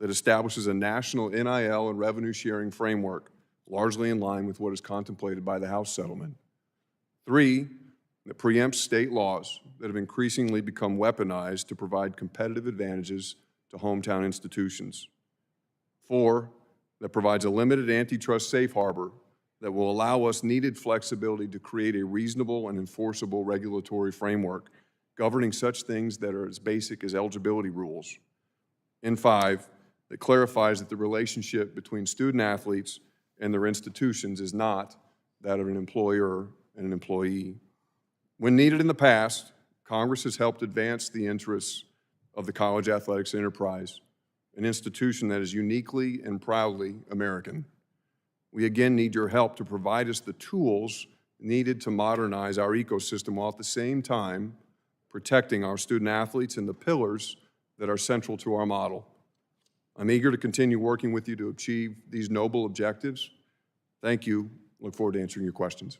that establishes a national NIL and revenue sharing framework, largely in line with what is contemplated by the House settlement. 3, that preempts state laws that have increasingly become weaponized to provide competitive advantages to hometown institutions. 4, that provides a limited antitrust safe harbor that will allow us needed flexibility to create a reasonable and enforceable regulatory framework governing such things that are as basic as eligibility rules. And 5, that clarifies that the relationship between student athletes and their institutions is not that of an employer and an employee. When needed in the past, Congress has helped advance the interests of the college athletics enterprise, an institution that is uniquely and proudly American. We again need your help to provide us the tools needed to modernize our ecosystem while at the same time protecting our student athletes and the pillars that are central to our model. I'm eager to continue working with you to achieve these noble objectives. Thank you. Look forward to answering your questions.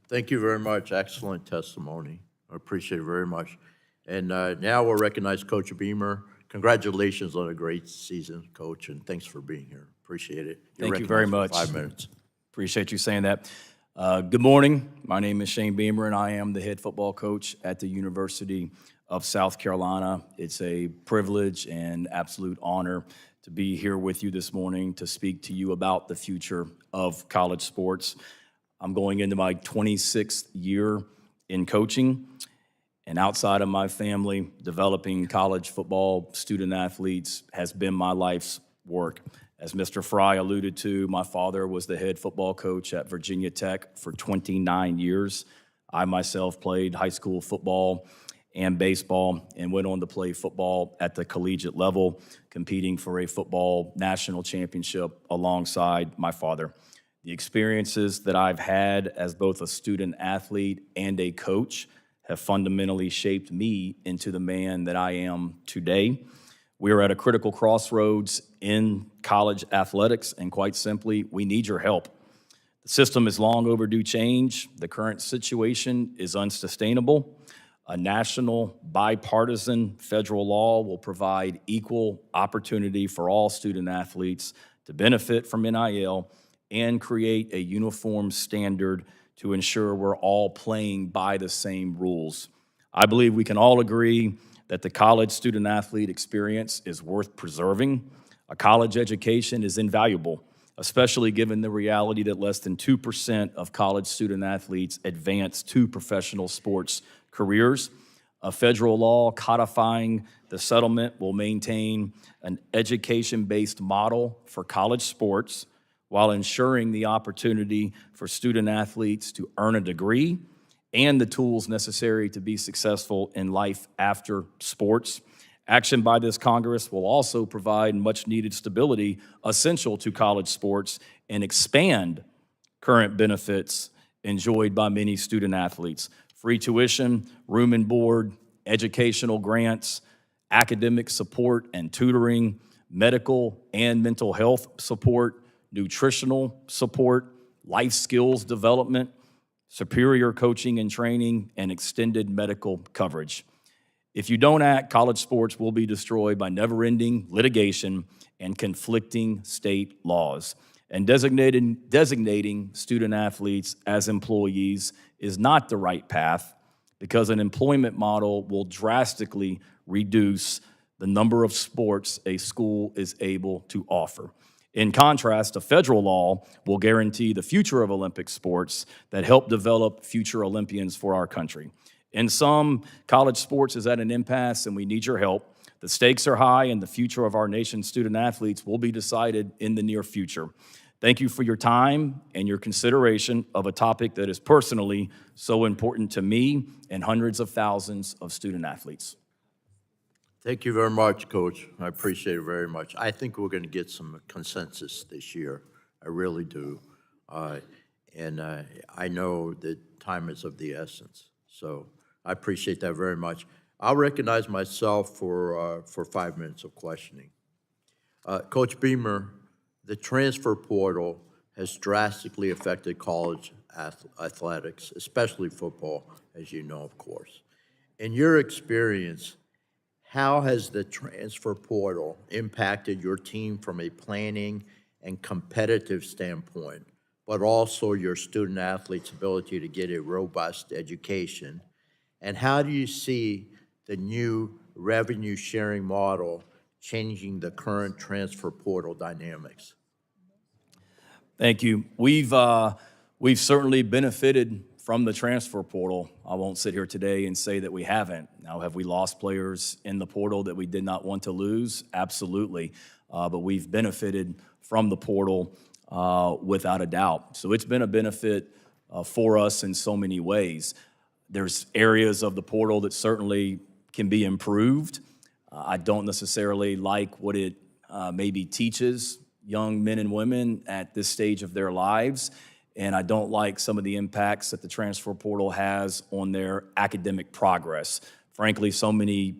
Thank you very much. Excellent testimony. I appreciate it very much. And now we'll recognize Coach Beamer. Congratulations on a great season, Coach, and thanks for being here. Appreciate it. You're Thank you very recognized much. for 5 minutes. Appreciate you saying that. Good morning. My name is Shane Beamer, and I am the head football coach at the University of South Carolina. It's a privilege and absolute honor to be here with you this morning to speak to you about the future of college sports. I'm going into my 26th year in coaching, and outside of my family, developing college football student athletes has been my life's work. As Mr. Fry alluded to, my father was the head football coach at Virginia Tech for 29 years. I myself played high school football and baseball and went on to play football at the collegiate level, competing for a football national championship alongside my father. The experiences that I've had as both a student athlete and a coach have fundamentally shaped me into the man that I am today. We are at a critical crossroads in college athletics, and quite simply, we need your help. The system is long overdue change. The current situation is unsustainable. A national, bipartisan federal law will provide equal opportunity for all student athletes to benefit from NIL and create a uniform standard to ensure we're all playing by the same rules. I believe we can all agree that the college student athlete experience is worth preserving. A college education is invaluable. especially given the reality that less than 2% of college student athletes advance to professional sports careers. A federal law codifying the settlement will maintain an education-based model for college sports while ensuring the opportunity for student athletes to earn a degree and the tools necessary to be successful in life after sports. Action by this Congress will also provide much-needed stability essential to college sports and expand current benefits enjoyed by many student athletes. Free tuition, room and board, educational grants, academic support and tutoring, medical and mental health support, nutritional support, life skills development, superior coaching and training, and extended medical coverage. If you don't act, college sports will be destroyed by never-ending litigation and conflicting state laws. And designating student athletes as employees is not the right path because an employment model will drastically reduce the number of sports a school is able to offer. In contrast, a federal law will guarantee the future of Olympic sports that help develop future Olympians for our country. In sum, college sports is at an impasse and we need your help. The stakes are high and the future of our nation's student athletes will be decided in the near future. Thank you for your time and your consideration of a topic that is personally so important to me and hundreds of thousands of student athletes. Thank you very much, Coach. I appreciate it very much. I think we're going to get some consensus this year. I really do. I know that time is of the essence. So I appreciate that very much. I'll recognize myself for 5 minutes of questioning. Coach Beamer, the transfer portal has drastically affected college athletics, especially football, as you know, of course. In your experience, how has the transfer portal impacted your team from a planning and competitive standpoint, but also your student athletes' ability to get a robust education? And how do you see the new revenue sharing model changing the current transfer portal dynamics? Thank you. We've certainly benefited from the transfer portal. I won't sit here today and say that we haven't. Now, have we lost players in the portal that we did not want to lose? Absolutely. But we've benefited from the portal without a doubt. So it's been a benefit for us in so many ways. There's areas of the portal that certainly can be improved. I don't necessarily like what it maybe teaches young men and women at this stage of their lives. And I don't like some of the impacts that the transfer portal has on their academic progress. Frankly, so many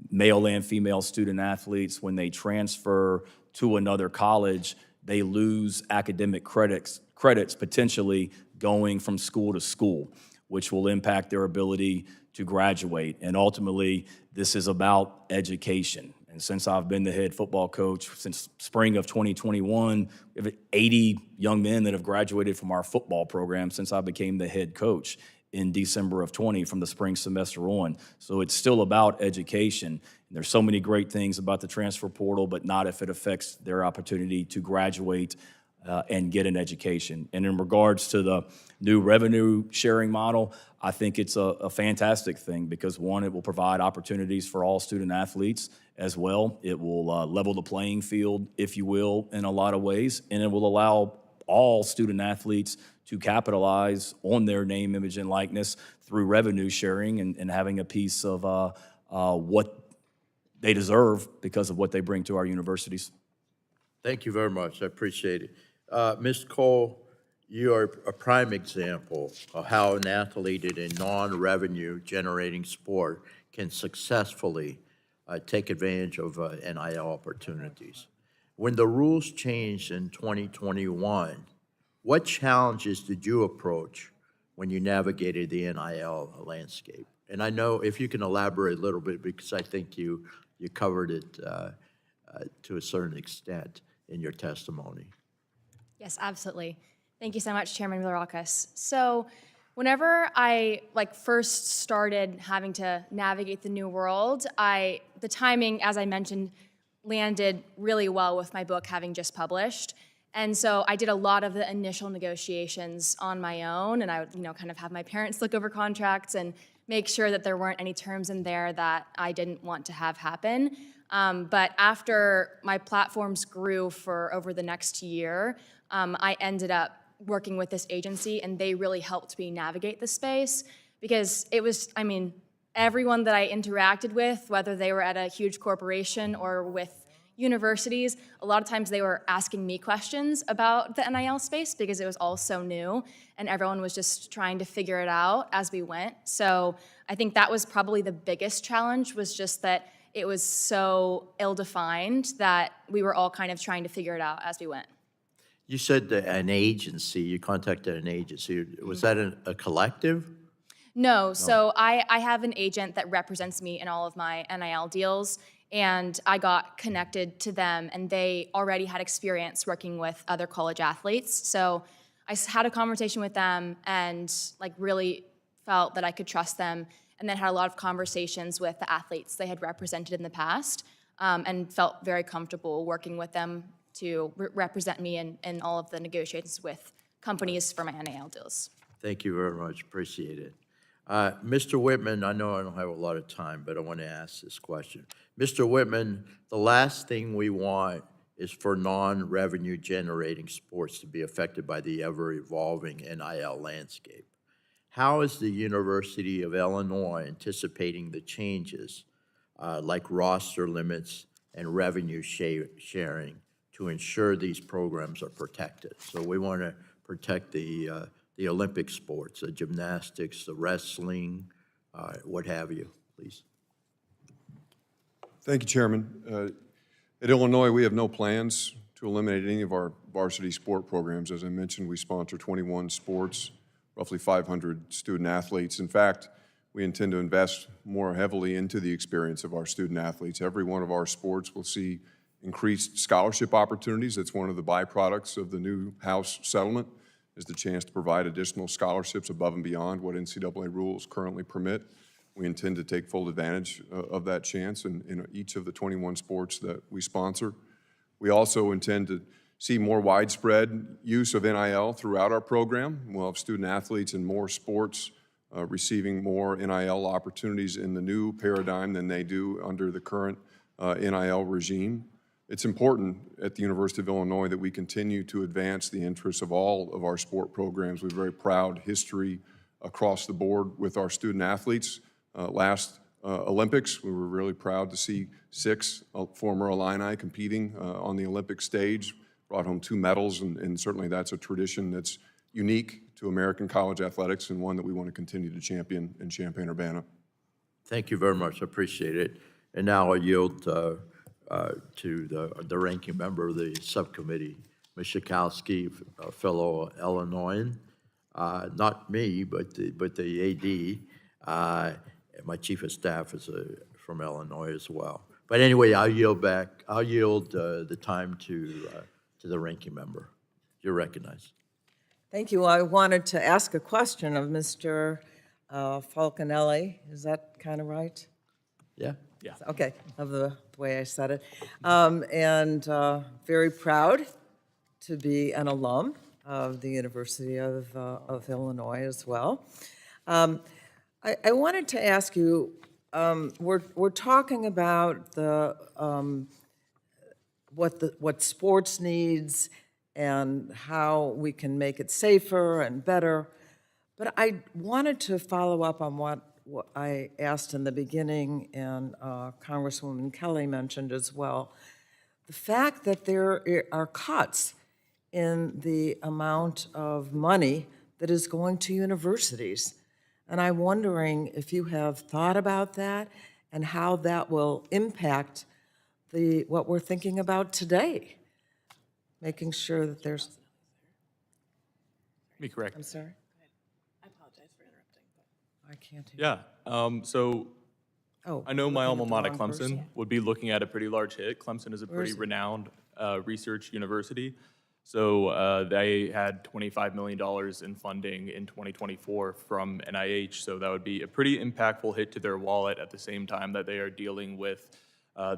male and female student athletes, when they transfer to another college, they lose academic credits potentially going from school to school, which will impact their ability to graduate. And ultimately, this is about education. And since I've been the head football coach since spring of 2021, we have 80 young men that have graduated from our football program since I became the head coach in December of 20 from the spring semester on. So it's still about education. And there's so many great things about the transfer portal, but not if it affects their opportunity to graduate and get an education. And in regards to the new revenue sharing model, I think it's a fantastic thing because, one, it will provide opportunities for all student athletes as well. It will level the playing field, if you will, in a lot of ways, and it will allow all student athletes to capitalize on their name, image, and likeness through revenue sharing and having a piece of what they deserve because of what they bring to our universities. Thank you very much. I appreciate it. Ms. Cole, you are a prime example of how an athlete in a non-revenue generating sport can successfully take advantage of NIL opportunities. When the rules changed in 2021, what challenges did you approach when you navigated the NIL landscape? And I know if you can elaborate a little bit, because I think you covered it to a certain extent in your testimony. Yes, absolutely. Thank you so much, Chairman Bilirakis. So whenever I first started having to navigate the new world, the timing, as I mentioned, landed really well with my book having just published. And so I did a lot of the initial negotiations on my own, and I would, kind of have my parents look over contracts and make sure that there weren't any terms in there that I didn't want to have happen. But after my platforms grew for over the next year, I ended up working with this agency, and they really helped me navigate the space because it was, everyone that I interacted with, whether they were at a huge corporation or with universities, a lot of times they were asking me questions about the NIL space because it was all so new and everyone was just trying to figure it out as we went. So I think that was probably the biggest challenge, was just that it was so ill-defined that we were all kind of trying to figure it out as we went. You said that an agency, you contacted an agency. Was that a collective? No, so I have an agent that represents me in all of my NIL deals, and I got connected to them, and they already had experience working with other college athletes. So I had a conversation with them and really felt that I could trust them, and then had a lot of conversations with the athletes they had represented in the past, and felt very comfortable working with them to represent me in all of the negotiations with companies for my NIL deals. Thank you very much. Appreciate it. Mr. Whitman, I know I don't have a lot of time, but I want to ask this question. Mr. Whitman, the last thing we want is for non-revenue generating sports to be affected by the ever-evolving NIL landscape. How is the University of Illinois anticipating the changes like roster limits and revenue sharing to ensure these programs are protected? So we want to protect the Olympic sports, the gymnastics, the wrestling, what have you, please. Thank you, Chairman. At Illinois, we have no plans to eliminate any of our varsity sport programs. As I mentioned, we sponsor 21 sports, roughly 500 student athletes. In fact, we intend to invest more heavily into the experience of our student athletes. Every one of our sports will see increased scholarship opportunities. That's one of the byproducts of the new House settlement, is the chance to provide additional scholarships above and beyond what NCAA rules currently permit. We intend to take full advantage of that chance in each of the 21 sports that we sponsor. We also intend to see more widespread use of NIL throughout our program. We'll have student athletes in more sports receiving more NIL opportunities in the new paradigm than they do under the current NIL regime. It's important at the University of Illinois that we continue to advance the interests of all of our sport programs. We have a very proud history across the board with our student athletes. Last Olympics, we were really proud to see 6 former Illini competing on the Olympic stage, brought home 2 medals, and certainly that's a tradition that's unique to American college athletics and one that we want to continue to champion in Champaign-Urbana. Thank you very much. I appreciate it. And now I yield to the ranking member of the subcommittee, Ms. Schakowsky, a fellow Illinoisan, not me, but the AD. My chief of staff is from Illinois as well. But anyway, I'll yield the time to the ranking member. You're recognized. Thank you. I wanted to ask a question of Mr. Falcinelli. Is that kind of right? Yeah? Yeah. Okay, of the way I said it. And very proud to be an alum of the University of Illinois as well. I wanted to ask you, we're talking about what sports needs and how we can make it safer and better. But I wanted to follow up on what I asked in the beginning, and Congresswoman Kelly mentioned as well. The fact that there are cuts in the amount of money that is going to universities. And I'm wondering if you have thought about that and how that will impact what we're thinking about today, making sure that there's. Let me correct. I'm sorry? I apologize for interrupting. I can't hear. Yeah, so Oh, I know my looking alma at the mater, wrong Clemson, person. would be looking at a pretty large hit. Clemson is a Where pretty is it? renowned research university. So they had $25 million in funding in 2024 from NIH. So that would be a pretty impactful hit to their wallet at the same time that they are dealing with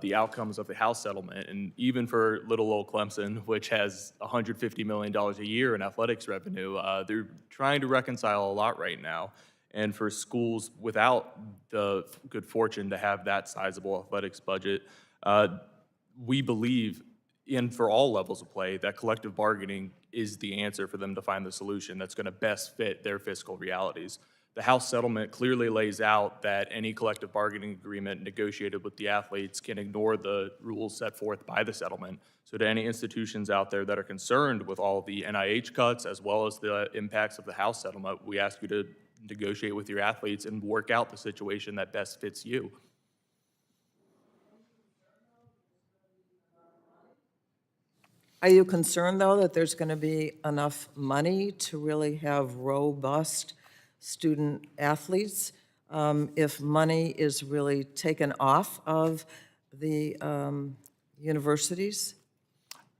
the outcomes of the House settlement. And even for little old Clemson, which has $150 million a year in athletics revenue, they're trying to reconcile a lot right now. And for schools without the good fortune to have that sizable athletics budget, we believe, and for all levels of play, that collective bargaining is the answer for them to find the solution that's going to best fit their fiscal realities. The House settlement clearly lays out that any collective bargaining agreement negotiated with the athletes can ignore the rules set forth by the settlement. So to any institutions out there that are concerned with all the NIH cuts as well as the impacts of the House settlement, we ask you to negotiate with your athletes and work out the situation that best fits you. Are you concerned, though, that there's going to be enough money to really have robust student athletes if money is really taken off of the universities?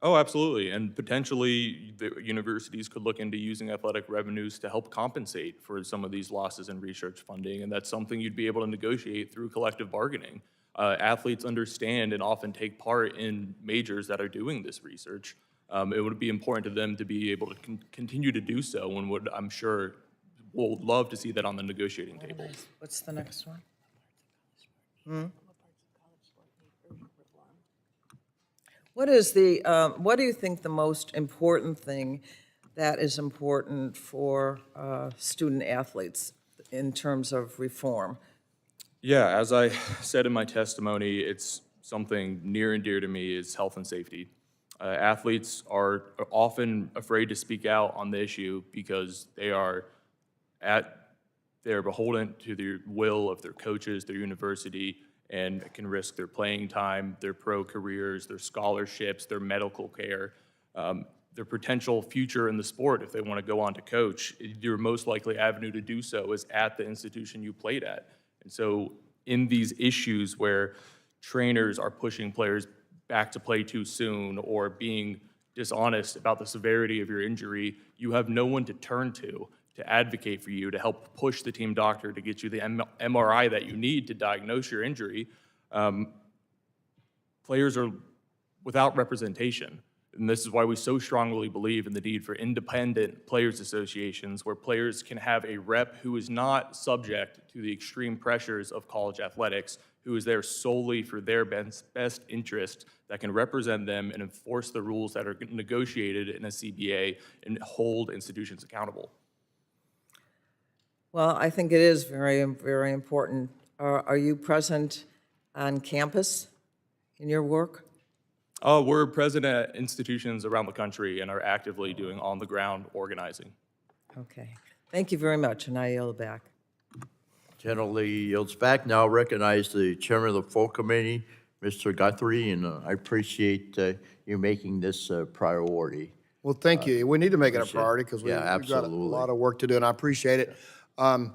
Oh, absolutely. And potentially the universities could look into using athletic revenues to help compensate for some of these losses in research funding. And that's something you'd be able to negotiate through collective bargaining. Athletes understand and often take part in majors that are doing this research. It would be important to them to be able to continue to do so, and would, I'm sure, will love to see that on the negotiating table. What's the next one? What is the, what do you think the most important thing that is important for student athletes in terms of reform? Yeah, as I said in my testimony, it's something near and dear to me is health and safety. Athletes are often afraid to speak out on the issue because they're beholden to the will of their coaches, their university, and can risk their playing time, their pro careers, their scholarships, their medical care, their potential future in the sport if they want to go on to coach. Your most likely avenue to do so is at the institution you played at. And so in these issues where trainers are pushing players back to play too soon or being dishonest about the severity of your injury, you have no one to turn to advocate for you, to help push the team doctor to get you the MRI that you need to diagnose your injury. Players are without representation. And this is why we so strongly believe in the need for independent players associations where players can have a rep who is not subject to the extreme pressures of college athletics, who is there solely for their best interest, that can represent them and enforce the rules that are negotiated in a CBA and hold institutions accountable. Well, I think it is very, very important. Are you present on campus in your work? We're present at institutions around the country and are actively doing on-the-ground organizing. Okay. Thank you very much, and I yield back. Generally yields back. Now recognize the chairman of the full committee, Mr. Guthrie, and I appreciate you making this a priority. Well, thank you. We need to make it a priority because we've got a lot of work to do, and I appreciate it. I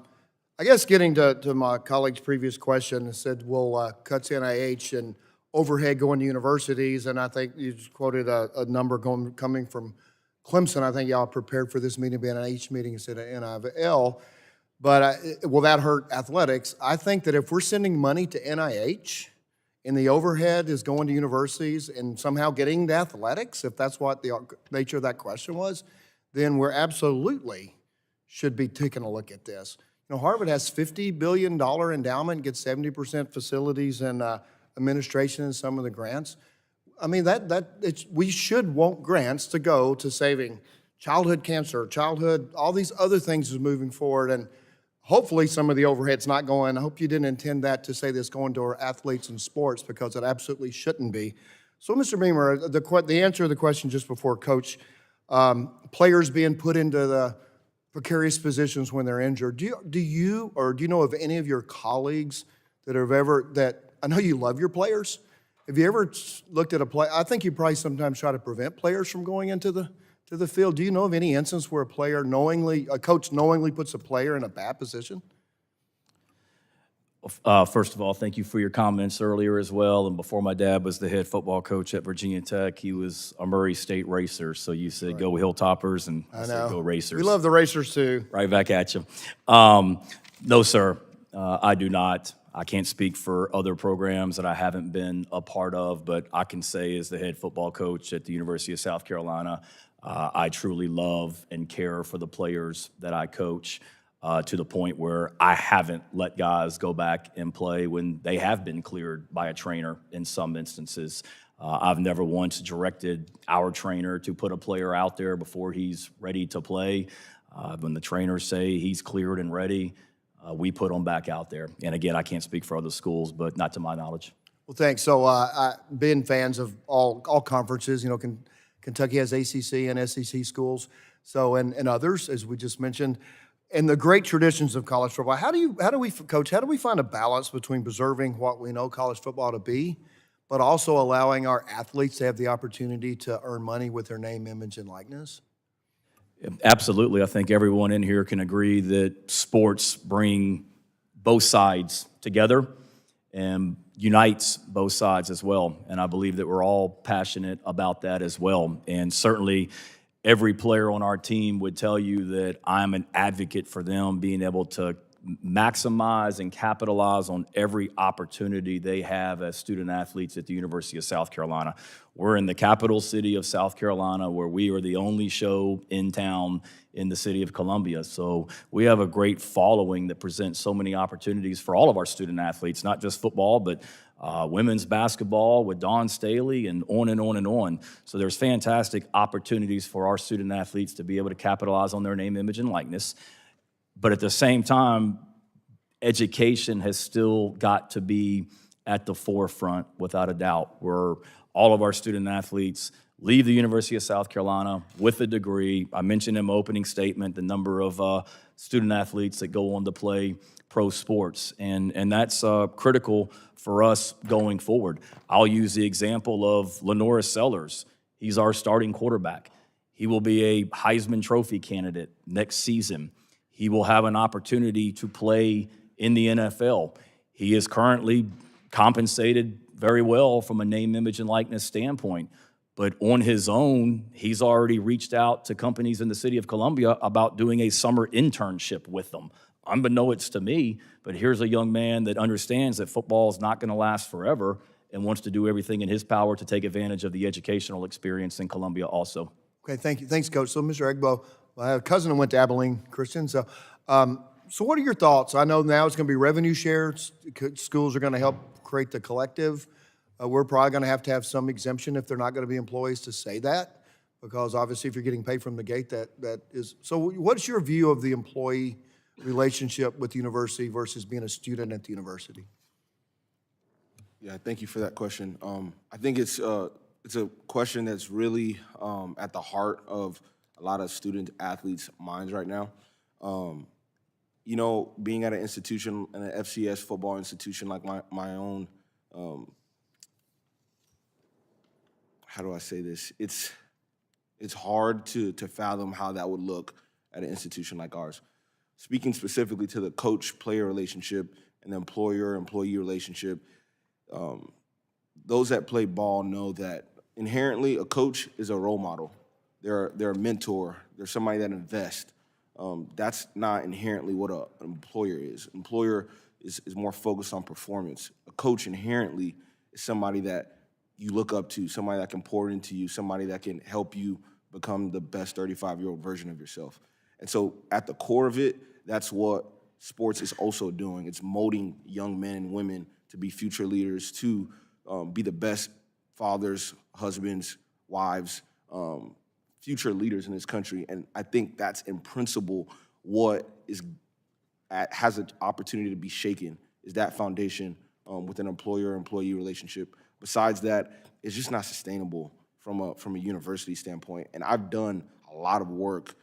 guess getting to my colleague's previous question, it said, well, cuts NIH and overhead going to universities, and I think you just quoted a number coming from Clemson. I think y'all prepared for this meeting to be an NIH meeting instead of NIL. But will that hurt athletics? I think that if we're sending money to NIH and the overhead is going to universities and somehow getting to athletics, if that's what the nature of that question was, then we're absolutely should be taking a look at this. You know, Harvard has $50 billion endowment, gets 70% facilities and administration and some of the grants. I mean, we should want grants to go to saving childhood cancer, all these other things is moving forward, and hopefully some of the overhead's not going. I hope you didn't intend that to say this going to our athletes and sports, because it absolutely shouldn't be. So, Mr. Beamer, the answer to the question just before, Coach, players being put into the precarious positions when they're injured. Do you know of any of your colleagues that I know you love your players. Have you ever looked at a play? I think you probably sometimes try to prevent players from going into the field. Do you know of any instance where a coach knowingly puts a player in a bad position? First of all, thank you for your comments earlier as well. And before my dad was the head football coach at Virginia Tech, he was a Murray State racer. So you said go Hilltoppers, and I said go Racers. We love the Racers too. Right back at you. No, sir, I do not. I can't speak for other programs that I haven't been a part of, but I can say as the head football coach at the University of South Carolina, I truly love and care for the players that I coach to the point where I haven't let guys go back and play when they have been cleared by a trainer in some instances. I've never once directed our trainer to put a player out there before he's ready to play. When the trainers say he's cleared and ready, we put him back out there. And again, I can't speak for other schools, but not to my knowledge. Well, thanks. So, being fans of all conferences, Kentucky has ACC and SEC schools, so and others, as we just mentioned, and the great traditions of college football. How do we, Coach? How do we find a balance between preserving what we know college football to be, but also allowing our athletes to have the opportunity to earn money with their name, image, and likeness? Absolutely. I think everyone in here can agree that sports bring both sides together and unites both sides as well. And I believe that we're all passionate about that as well. And certainly every player on our team would tell you that I'm an advocate for them being able to maximize and capitalize on every opportunity they have as student athletes at the University of South Carolina. We're in the capital city of South Carolina, where we are the only show in town in the city of Columbia. So we have a great following that presents so many opportunities for all of our student athletes, not just football, but women's basketball with Dawn Staley and on and on and on. So there's fantastic opportunities for our student athletes to be able to capitalize on their name, image, and likeness. But at the same time, education has still got to be at the forefront, without a doubt, where all of our student athletes leave the University of South Carolina with a degree. I mentioned in my opening statement the number of student athletes that go on to play pro sports, and that's critical for us going forward. I'll use the example of Lenora Sellers. He's our starting quarterback. He will be a Heisman Trophy candidate next season. He will have an opportunity to play in the NFL. He is currently compensated very well from a name, image, and likeness standpoint. But on his own, he's already reached out to companies in the city of Columbia about doing a summer internship with them. Unbeknownst to me, but here's a young man that understands that football is not going to last forever and wants to do everything in his power to take advantage of the educational experience in Columbia also. Okay, thank you. Thanks, Coach. So, Mr. Egbo, I have a cousin who went to Abilene Christian. So what are your thoughts? I know now it's going to be revenue shares. Schools are going to help create the collective. We're probably going to have some exemption if they're not going to be employees to say that, because obviously if you're getting paid from the gate, that is. So what's your view of the employee relationship with the university versus being a student at the university? Yeah, thank you for that question. I think it's a question that's really at the heart of a lot of student athletes' minds right now. Being at an institution, an FCS football institution like my own, how do I say this? It's hard to fathom how that would look at an institution like ours. Speaking specifically to the coach-player relationship and the employer-employee relationship, those that play ball know that inherently a coach is a role model. They're a mentor. They're somebody that invests. That's not inherently what an employer is. Employer is more focused on performance. A coach inherently is somebody that you look up to, somebody that can pour into you, somebody that can help you become the best 35-year-old version of yourself. And so at the core of it, that's what sports is also doing. It's molding young men and women to be future leaders, to be the best fathers, husbands, wives, future leaders in this country. And I think that's in principle what has an opportunity to be shaken, is that foundation with an employer-employee relationship. Besides that, it's just not sustainable from a university standpoint. And I've done a lot of work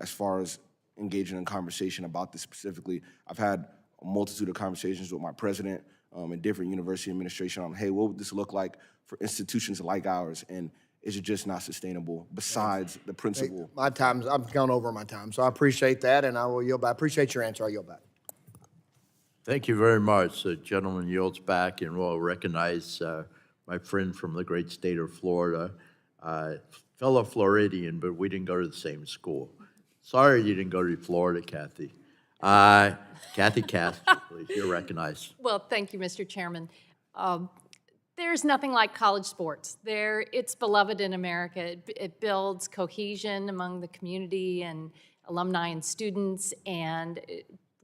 as far as engaging in conversation about this specifically. I've had a multitude of conversations with my president and different university administration on, hey, what would this look like for institutions like ours? And is it just not sustainable besides the principle? I'm going over my time, so I appreciate that, and I will yield back. I appreciate your answer. I'll yield back. Thank you very much. The gentleman yields back, and we'll recognize my friend from the great state of Florida, fellow Floridian, but we didn't go to the same school. Sorry you didn't go to Florida, Kathy. Kathy Castro. please. You're recognized. Well, thank you, Mr. Chairman. There's nothing like college sports. It's beloved in America. It builds cohesion among the community and alumni and students, and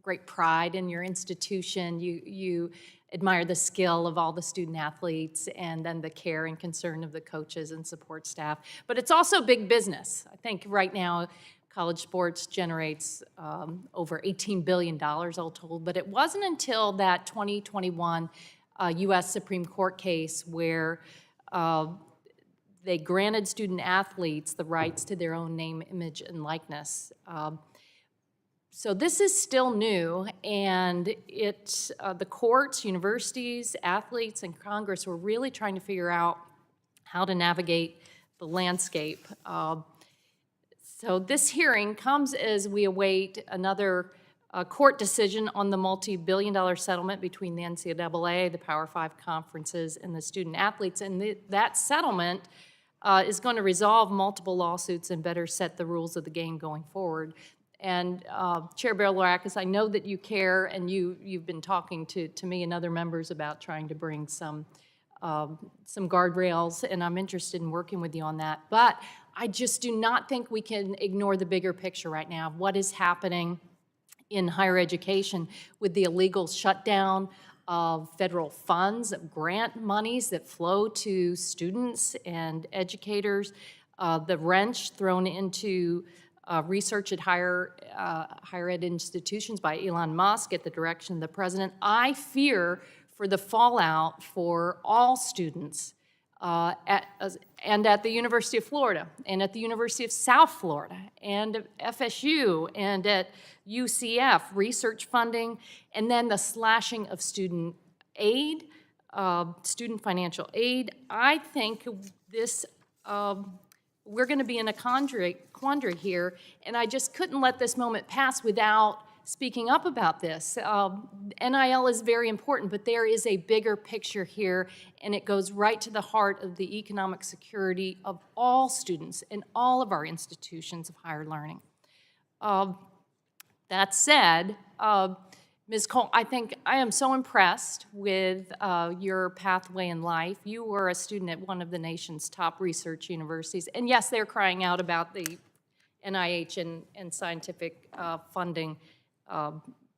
great pride in your institution. You admire the skill of all the student athletes and then the care and concern of the coaches and support staff. But it's also big business. I think right now college sports generates over $18 billion all told, but it wasn't until that 2021 U.S. Supreme Court case where they granted student athletes the rights to their own name, image, and likeness. So this is still new, and the courts, universities, athletes, and Congress were really trying to figure out how to navigate the landscape. So this hearing comes as we await another court decision on the multi-billion-dollar settlement between the NCAA, the Power Five conferences, and the student athletes, and that settlement is going to resolve multiple lawsuits and better set the rules of the game going forward. And Chair Bilirakis, I know that you care, and you've been talking to me and other members about trying to bring some guardrails, and I'm interested in working with you on that. But I just do not think we can ignore the bigger picture right now of what is happening in higher education with the illegal shutdown of federal funds, of grant monies that flow to students and educators, the wrench thrown into research at higher ed institutions by Elon Musk at the direction of the president. I fear for the fallout for all students at the University of Florida, and at the University of South Florida, and at FSU, and at UCF, research funding, and then the slashing of student aid, student financial aid. I think this we're going to be in a quandary here, and I just couldn't let this moment pass without speaking up about this. NIL is very important, but there is a bigger picture here, and it goes right to the heart of the economic security of all students in all of our institutions of higher learning. That said, Ms. Cole, I think I am so impressed with your pathway in life. You were a student at one of the nation's top research universities, and yes, they're crying out about the NIH and scientific funding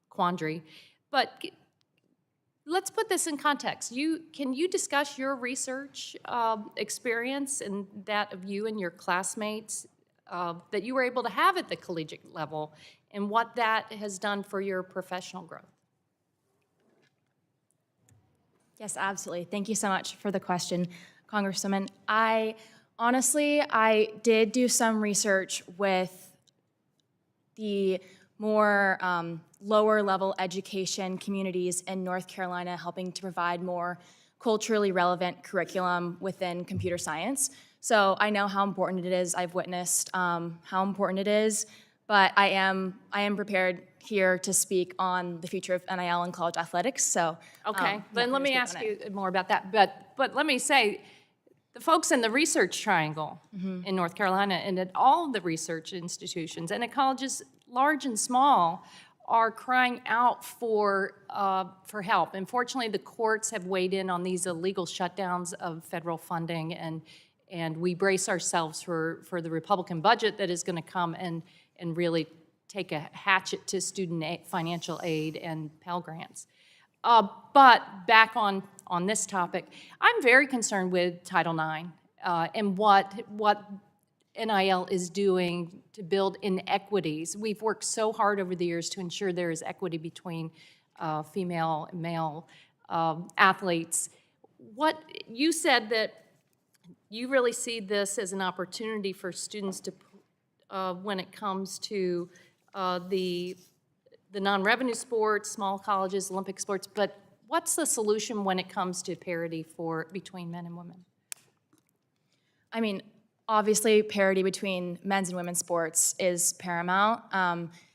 quandary. But let's put this in context. Can you discuss your research experience and that of you and your classmates that you were able to have at the collegiate level, and what that has done for your professional growth? Yes, absolutely. Thank you so much for the question, Congresswoman. I did do some research with the more lower level education communities in North Carolina, helping to provide more culturally relevant curriculum within computer science. So I know how important it is. I've witnessed how important it is, but I am prepared here to speak on the future of NIL and college athletics. So okay, then let me ask you more about that. But let me say, the folks in the research triangle in North Carolina and at all of the research institutions and at colleges large and small are crying out for help. Unfortunately, the courts have weighed in on these illegal shutdowns of federal funding, and we brace ourselves for the Republican budget that is going to come and really take a hatchet to student financial aid and Pell Grants. But back on this topic, I'm very concerned with Title IX and what NIL is doing to build inequities. We've worked so hard over the years to ensure there is equity between female and male athletes. What you said that you really see this as an opportunity for students to, when it comes to the non-revenue sports, small colleges, Olympic sports, but what's the solution when it comes to parity between men and women? I mean, obviously parity between men's and women's sports is paramount,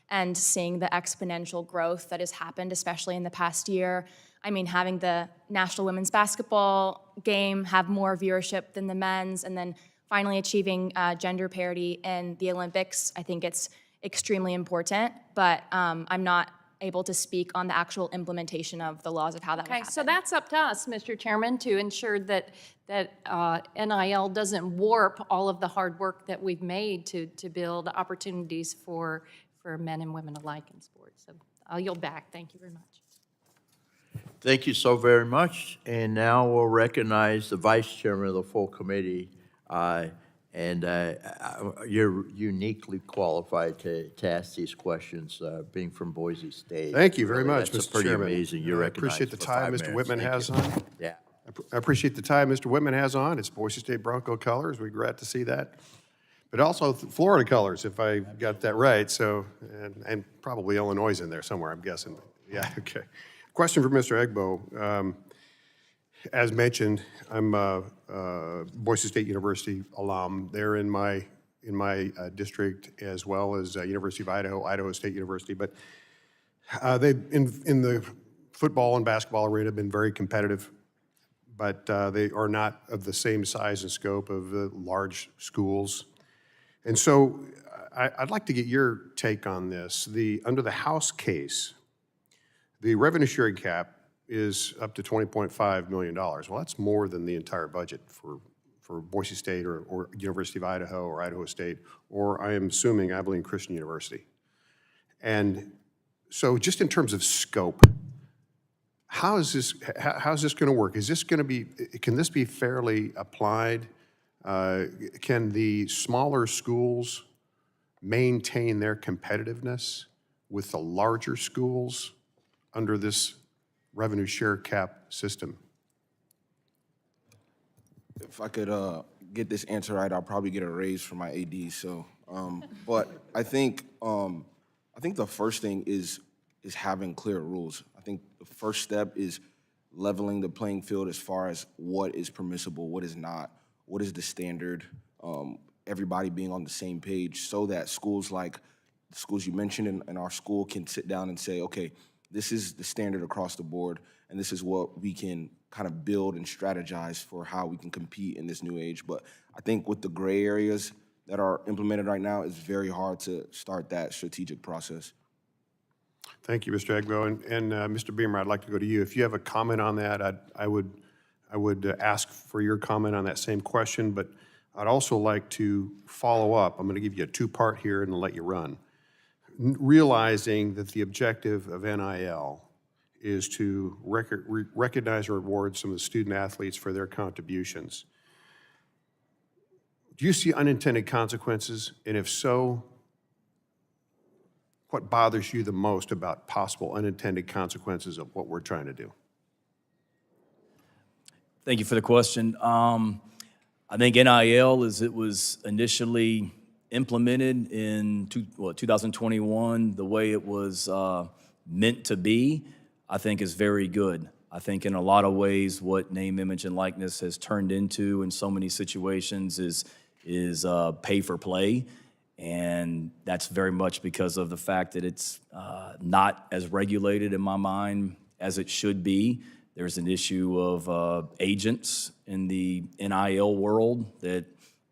and seeing the exponential growth that has happened, especially in the past year. I mean, having the National Women's Basketball game have more viewership than the men's, and then finally achieving gender parity in the Olympics, I think it's extremely important, but I'm not able to speak on the actual implementation of the laws of how that would Okay, happen. so that's up to us, Mr. Chairman, to ensure that NIL doesn't warp all of the hard work that we've made to build opportunities for men and women alike in sports. So I'll yield back. Thank you very much. Thank you so very much. And now we'll recognize the vice chairman of the full committee. You're uniquely qualified to ask these questions, being from Boise State. Thank you very much, That's Mr. pretty Chairman. amazing. You're I recognized appreciate the for tie 5 Mr. minutes. Whitman Thank has you. on. Yeah. I appreciate the tie Mr. Whitman has on. It's Boise State Bronco colors. We're glad to see that. But also Florida colors, if I got that right. So, and probably Illinois in there somewhere, I'm guessing. Yeah, okay. Question for Mr. Egbo. As mentioned, I'm a Boise State University alum. They're in my district, as well as University of Idaho, Idaho State University. But they in the football and basketball arena have been very competitive, but they are not of the same size and scope of the large schools. And so I'd like to get your take on this. Under the House case, the revenue sharing cap is up to $20.5 million. Well, that's more than the entire budget for Boise State or University of Idaho or Idaho State, or I am assuming Abilene Christian University. And so just in terms of scope, how's this going to work? Is this going to be, can this be fairly applied? Can the smaller schools maintain their competitiveness with the larger schools under this revenue share cap system? If I could get this answer right, I'll probably get a raise from my AD. So, but I think the first thing is having clear rules. I think the first step is leveling the playing field as far as what is permissible, what is not, what is the standard. Everybody being on the same page, so that schools like the schools you mentioned in our school can sit down and say, okay, this is the standard across the board, and this is what we can kind of build and strategize for how we can compete in this new age. But I think with the gray areas that are implemented right now, it's very hard to start that strategic process. Thank you, Mr. Egbo. And Mr. Beamer, I'd like to go to you. If you have a comment on that, I would ask for your comment on that same question, but I'd also like to follow up. I'm going to give you a two-part here and let you run. Realizing that the objective of NIL is to recognize and reward some of the student athletes for their contributions. Do you see unintended consequences? And if so, what bothers you the most about possible unintended consequences of what we're trying to do? Thank you for the question. I think NIL, as it was initially implemented in 2021, the way it was meant to be, I think is very good. I think in a lot of ways what name, image, and likeness has turned into in so many situations is pay for play. And that's very much because of the fact that it's not as regulated in my mind as it should be. There's an issue of agents in the NIL world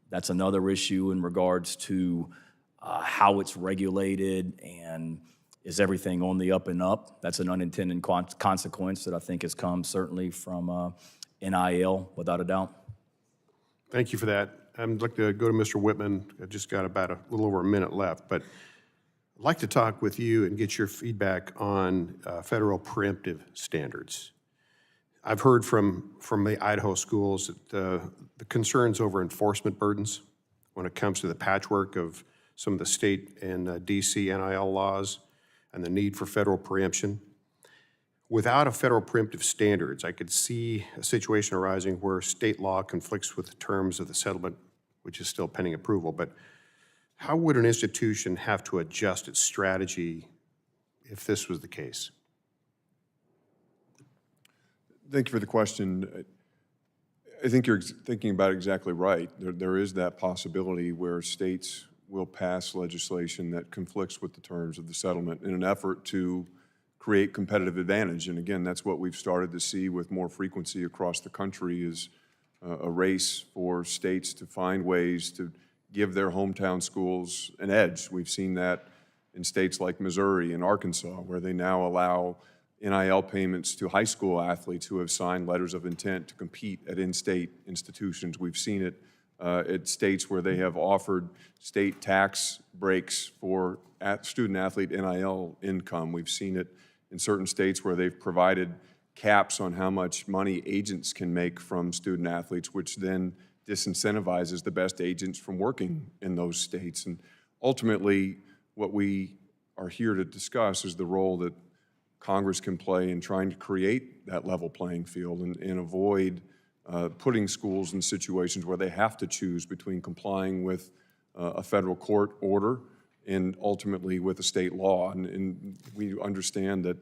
that's another issue in regards to how it's regulated and is everything on the up and up. That's an unintended consequence that I think has come certainly from NIL, without a doubt. Thank you for that. I'd like to go to Mr. Whitman. I've just got about a little over a minute left, but I'd like to talk with you and get your feedback on federal preemptive standards. I've heard from the Idaho schools that the concerns over enforcement burdens when it comes to the patchwork of some of the state and DC NIL laws and the need for federal preemption. Without a federal preemptive standards, I could see a situation arising where state law conflicts with the terms of the settlement, which is still pending approval. But how would an institution have to adjust its strategy if this was the case? Thank you for the question. I think you're thinking about it exactly right. There is that possibility where states will pass legislation that conflicts with the terms of the settlement in an effort to create competitive advantage. And again, that's what we've started to see with more frequency across the country is a race for states to find ways to give their hometown schools an edge. We've seen that in states like Missouri and Arkansas, where they now allow NIL payments to high school athletes who have signed letters of intent to compete at in-state institutions. We've seen it at states where they have offered state tax breaks for student-athlete NIL income. We've seen it in certain states where they've provided caps on how much money agents can make from student-athletes, which then disincentivizes the best agents from working in those states. And ultimately, what we are here to discuss is the role that Congress can play in trying to create that level playing field and avoid putting schools in situations where they have to choose between complying with a federal court order and ultimately with a state law. And we understand that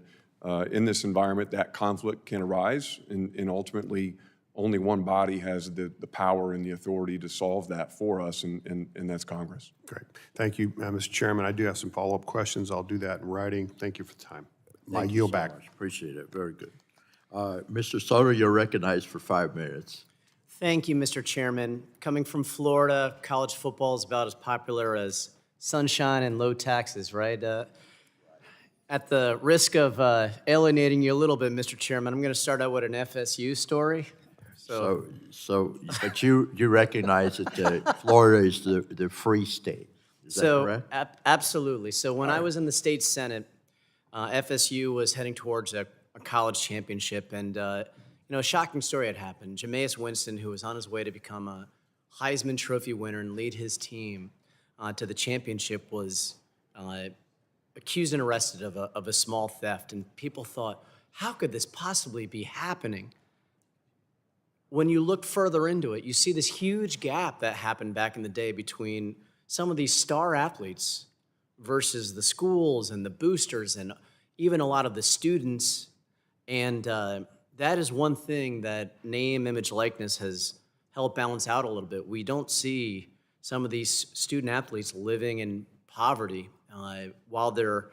in this environment, that conflict can arise, and ultimately only one body has the power and the authority to solve that for us, and that's Congress. Great. Thank you, Mr. Chairman. I do have some follow-up questions. I'll do that in writing. Thank you for the time. I Thank you yield so back. much. Appreciate it. Very good. Mr. Soto, you're recognized for 5 minutes. Thank you, Mr. Chairman. Coming from Florida, college football is about as popular as sunshine and low taxes, right? At the risk of alienating you a little bit, Mr. Chairman, I'm going to start out with an FSU story. But you recognize that Florida is the free state. Is that correct? Absolutely. So when I was in the state senate, FSU was heading towards a college championship, and a shocking story had happened. Jameis Winston, who was on his way to become a Heisman Trophy winner and lead his team to the championship, was accused and arrested of a small theft. And people thought, how could this possibly be happening? When you look further into it, you see this huge gap that happened back in the day between some of these star athletes versus the schools and the boosters and even a lot of the students. And that is one thing that name, image, likeness has helped balance out a little bit. We don't see some of these student athletes living in poverty while they're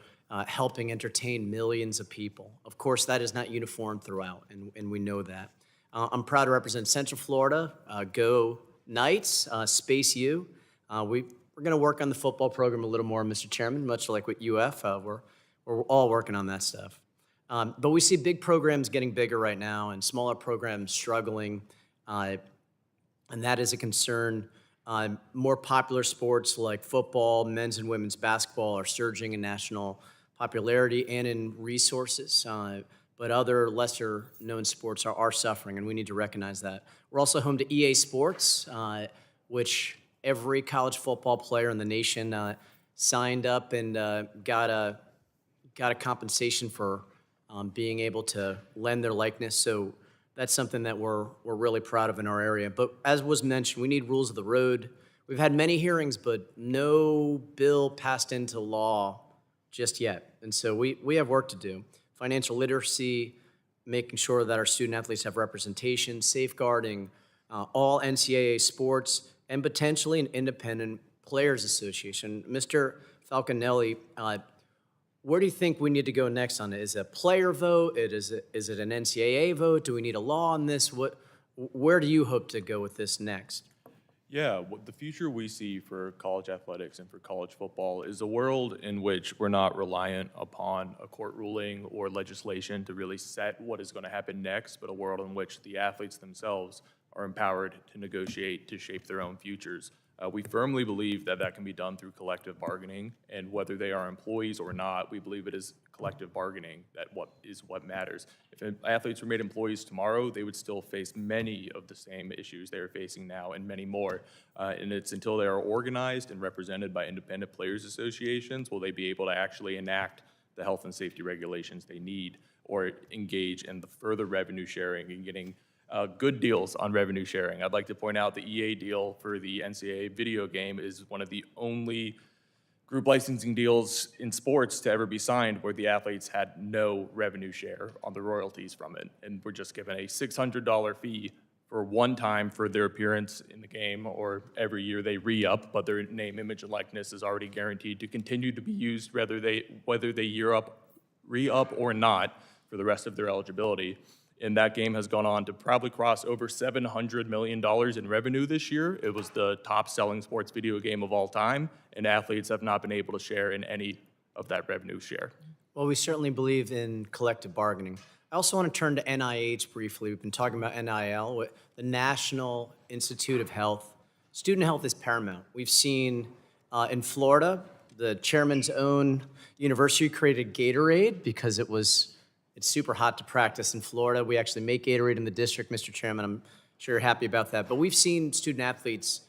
helping entertain millions of people. Of course, that is not uniform throughout, and we know that. I'm proud to represent Central Florida. Go Knights, Space U. We're going to work on the football program a little more, Mr. Chairman, much like with UF. We're all working on that stuff. But we see big programs getting bigger right now and smaller programs struggling, and that is a concern. More popular sports like football, men's and women's basketball are surging in national popularity and in resources. But other lesser-known sports are suffering, and we need to recognize that. We're also home to EA Sports, which every college football player in the nation signed up and got a compensation for being able to lend their likeness. So that's something that we're really proud of in our area. But as was mentioned, we need rules of the road. We've had many hearings, but no bill passed into law just yet. And so we have work to do. Financial literacy, making sure that our student athletes have representation, safeguarding all NCAA sports, and potentially an independent players association. Mr. Falcinelli, where do you think we need to go next on it? Is it a player vote? Is it an NCAA vote? Do we need a law on this? Where do you hope to go with this next? Yeah, the future we see for college athletics and for college football is a world in which we're not reliant upon a court ruling or legislation to really set what is going to happen next, but a world in which the athletes themselves are empowered to negotiate to shape their own futures. We firmly believe that that can be done through collective bargaining, and whether they are employees or not, we believe it is collective bargaining that what matters. If athletes were made employees tomorrow, they would still face many of the same issues they are facing now and many more. And it's until they are organized and represented by independent players associations will they be able to actually enact the health and safety regulations they need or engage in the further revenue sharing and getting good deals on revenue sharing. I'd like to point out the EA deal for the NCAA video game is one of the only group licensing deals in sports to ever be signed where the athletes had no revenue share on the royalties from it. And we're just given a $600 fee for one time for their appearance in the game, or every year they re-up, but their name, image, and likeness is already guaranteed to continue to be used whether they re-up or not for the rest of their eligibility. And that game has gone on to probably cross over $700 million in revenue this year. It was the top-selling sports video game of all time, and athletes have not been able to share in any of that revenue share. Well, we certainly believe in collective bargaining. I also want to turn to NIH briefly. We've been talking about NIL, the National Institute of Health. Student health is paramount. We've seen in Florida, the chairman's own university created Gatorade because it's super hot to practice in Florida. We actually make Gatorade in the district, Mr. Chairman. I'm sure you're happy about that. But we've seen student athletes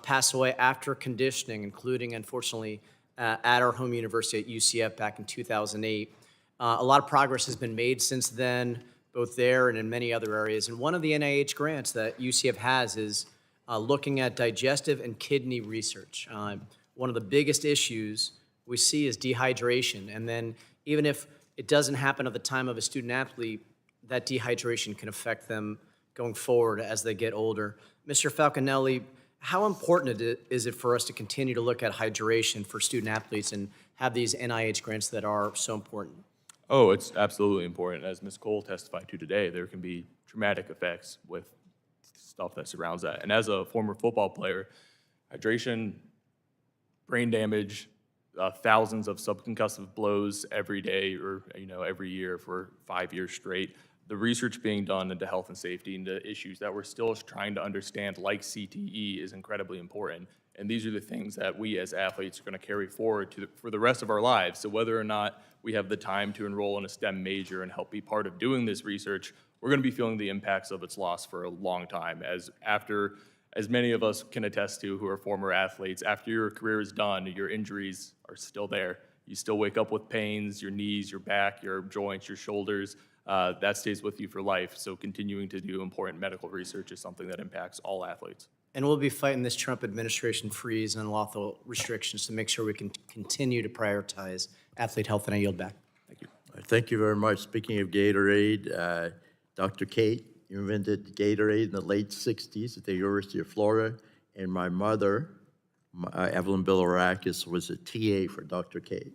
pass away after conditioning, including, unfortunately, at our home university at UCF back in 2008. A lot of progress has been made since then, both there and in many other areas. And one of the NIH grants that UCF has is looking at digestive and kidney research. One of the biggest issues we see is dehydration. And then even if it doesn't happen at the time of a student athlete, that dehydration can affect them going forward as they get older. Mr. Falcinelli, how important is it for us to continue to look at hydration for student athletes and have these NIH grants that are so important? Oh, it's absolutely important. As Ms. Cole testified to today, there can be traumatic effects with stuff that surrounds that. And as a former football player, hydration, brain damage, thousands of subconcussive blows every day or every year for 5 years straight. The research being done into health and safety and the issues that we're still trying to understand, like CTE, is incredibly important. And these are the things that we as athletes are going to carry forward for the rest of our lives. So whether or not we have the time to enroll in a STEM major and help be part of doing this research, we're going to be feeling the impacts of its loss for a long time. As many of us can attest to who are former athletes, after your career is done, your injuries are still there. You still wake up with pains, your knees, your back, your joints, your shoulders. That stays with you for life. So continuing to do important medical research is something that impacts all athletes. And we'll be fighting this Trump administration freeze and unlawful restrictions to make sure we can continue to prioritize athlete health, and I yield back. Thank you. Thank you very much. Speaking of Gatorade, Dr. Kate, you invented Gatorade in the late 60s at the University of Florida, and my mother, Evelyn Bilirakis, was a TA for Dr. Kate.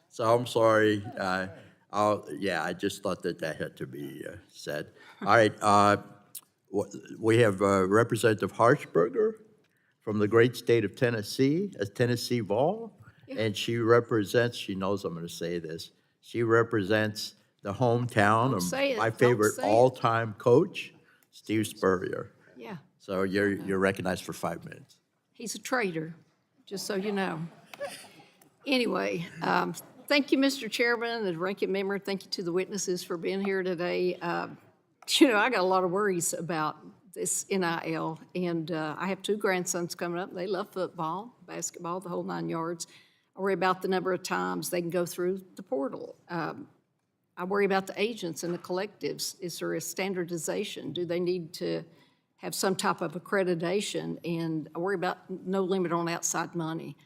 So I'm sorry. I just thought that had to be said. All right. We have Representative Harshberger from the great state of Tennessee, as Tennessee Vol, and she represents, she knows I'm going to say this, she represents the hometown of my favorite all-time coach, Steve Spurrier. Yeah, So you're recognized for 5 minutes. he's a traitor, just so you know. Anyway, thank you, Mr. Chairman, the ranking member. Thank you to the witnesses for being here today. I got a lot of worries about this NIL, and I have 2 grandsons coming up. They love football, basketball, the whole 9 yards. I worry about the number of times they can go through the portal. I worry about the agents and the collectives. Is there a standardization? Do they need to have some type of accreditation? And I worry about no limit on outside money.